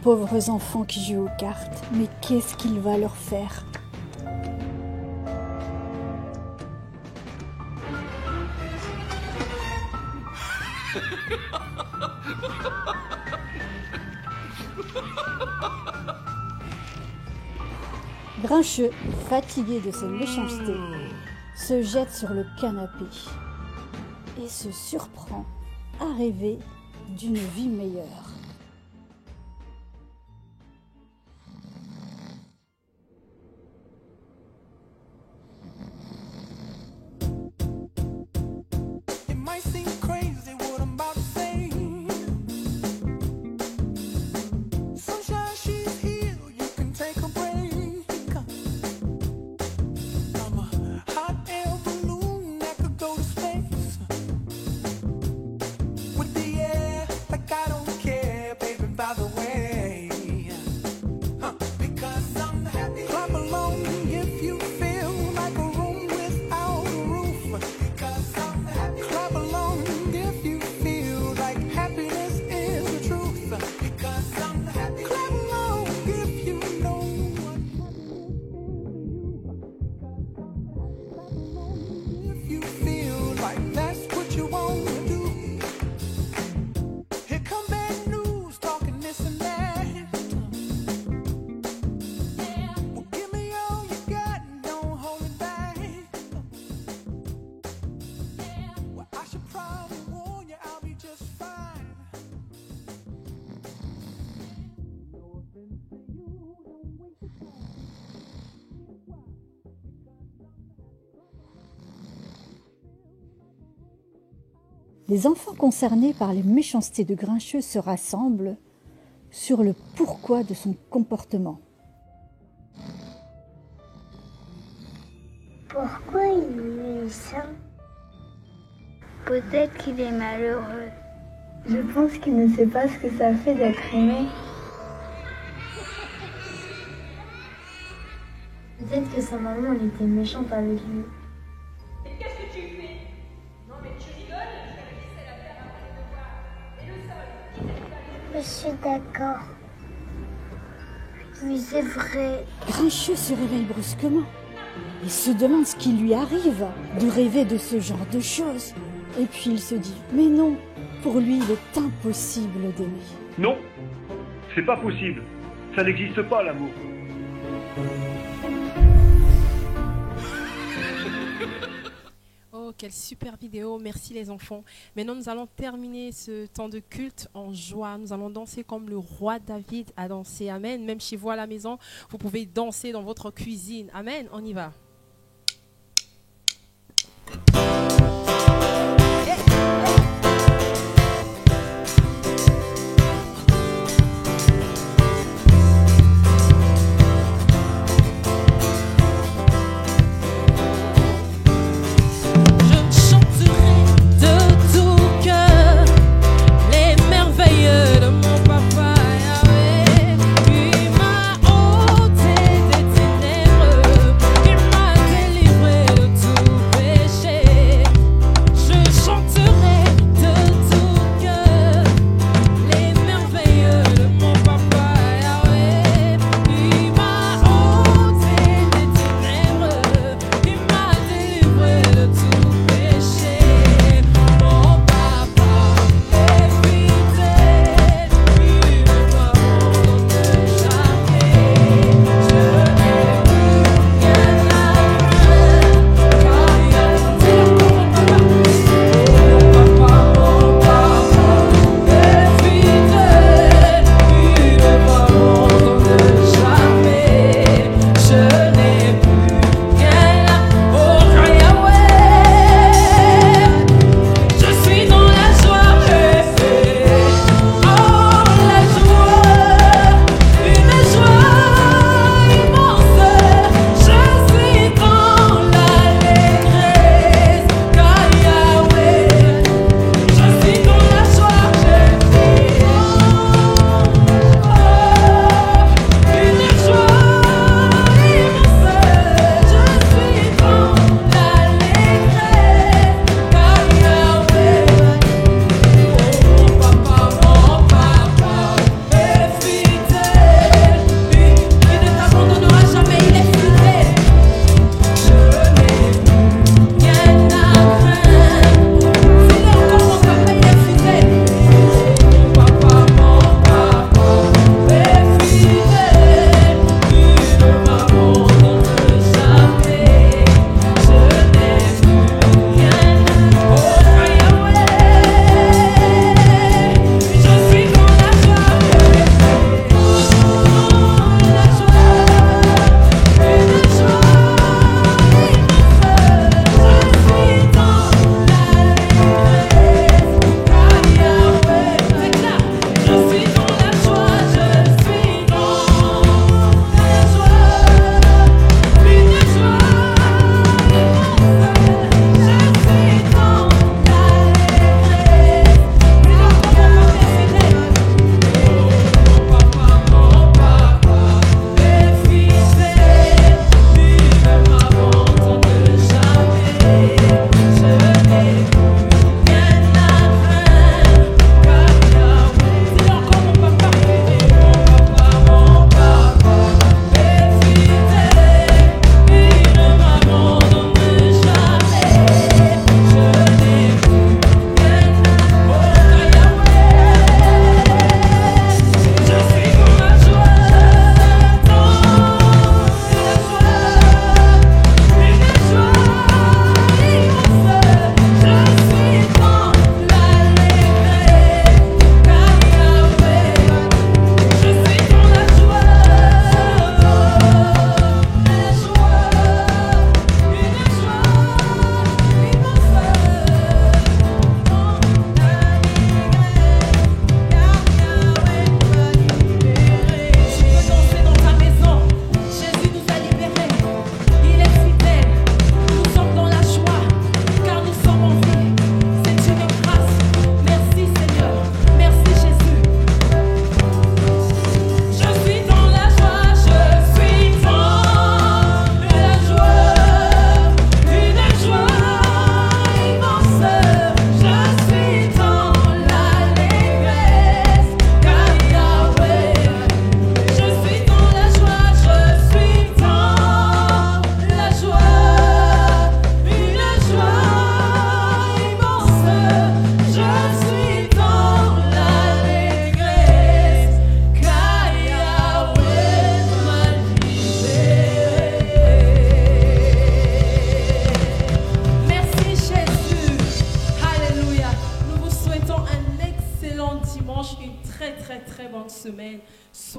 Pauvres enfants qui jouent aux cartes, mais qu'est-ce qu'il va leur faire? Grincheux, fatigué de ses méchancetés, se jette sur le canapé et se surprend à rêver d'une vie meilleure. Les enfants concernés par les méchancetés de Grincheux se rassemblent sur le pourquoi de son comportement. Pourquoi il est méchant? Peut-être qu'il est malheureux. Je pense qu'il ne sait pas ce que ça fait d'être aimé. que sa maman elle était méchante avec lui. Qu'est-ce que tu fais? Non mais tu rigoles, je vais laisser la faire après le devoir. Et le sol, Je suis d'accord. Oui, c'est vrai. Grincheux se réveille brusquement et se demande ce qui lui arrive de rêver de ce genre de choses. Et puis il se dit, mais non, pour lui il est impossible d'aimer. Non, c'est pas possible. Ça n'existe pas, l'amour. Oh, quelle super vidéo. Merci les enfants. Maintenant, nous allons terminer ce temps de culte en joie. Nous allons danser comme le roi David a dansé. Amen. Même chez vous à la maison, vous pouvez danser dans votre cuisine. Amen. On y va. Il m'a ôté des ténèbres, il m'a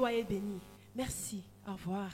Soyez bénis. Merci. Au revoir.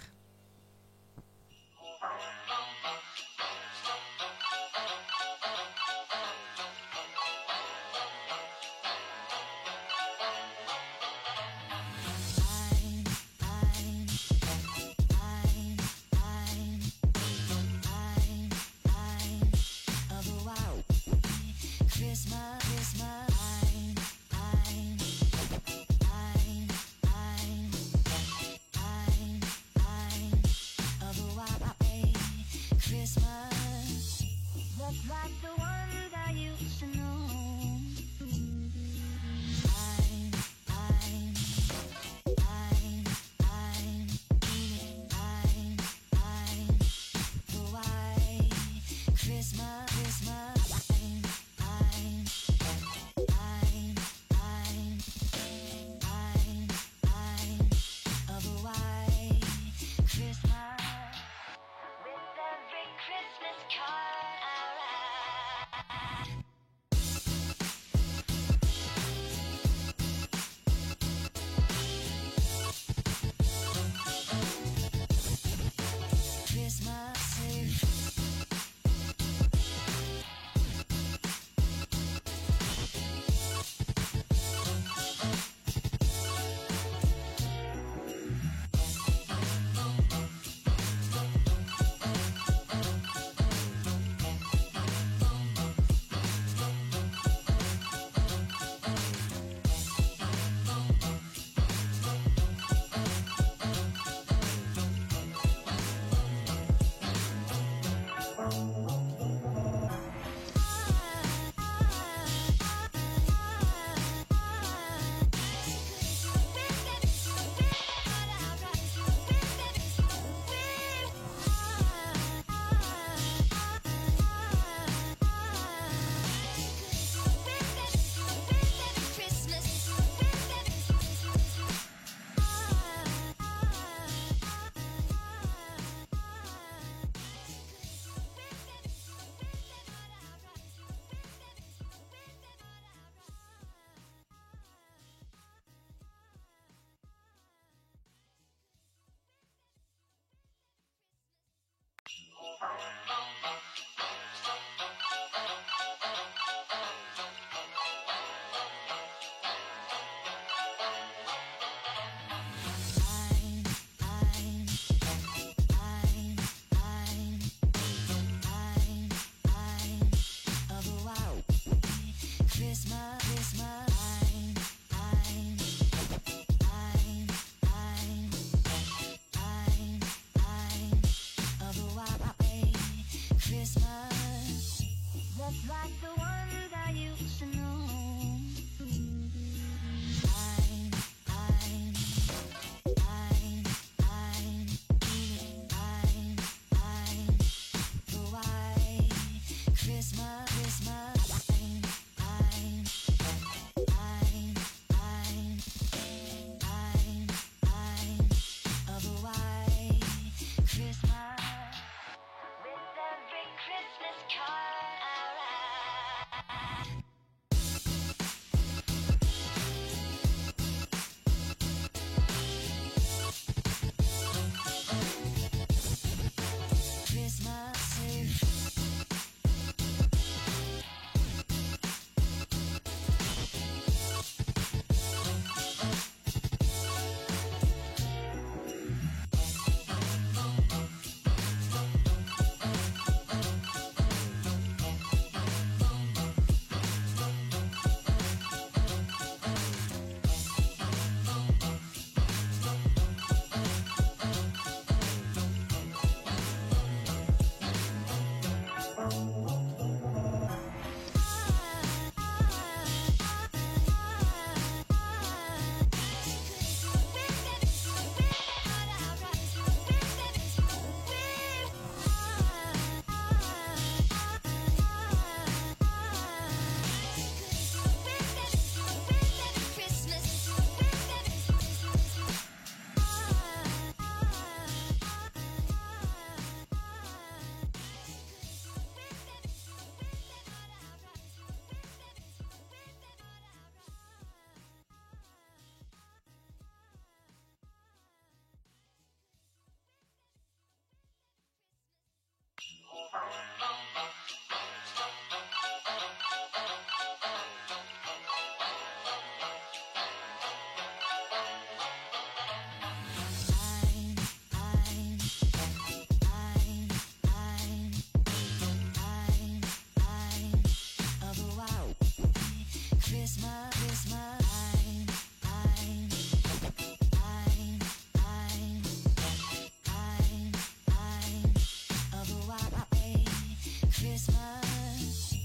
Christmas,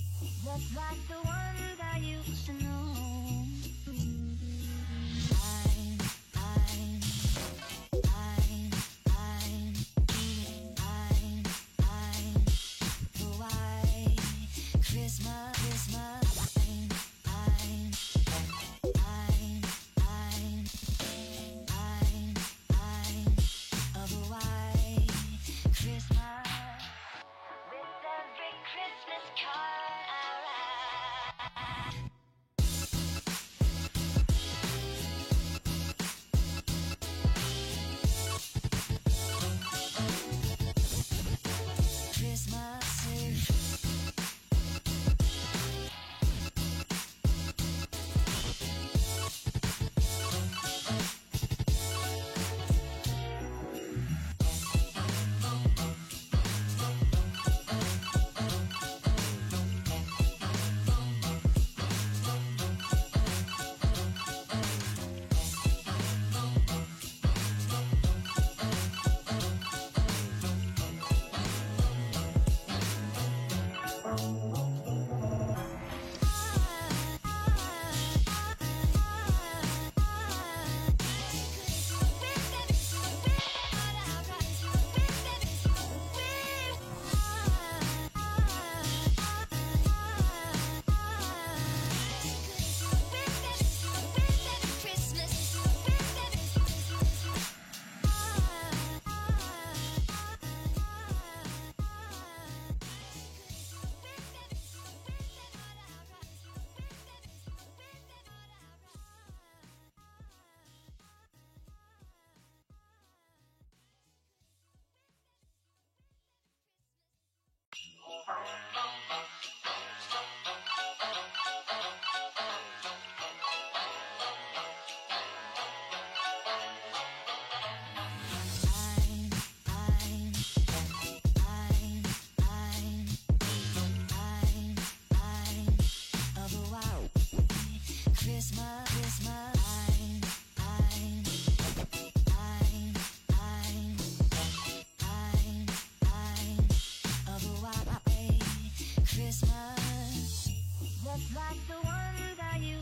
just like the one that used to know. Christmas, just like the one that you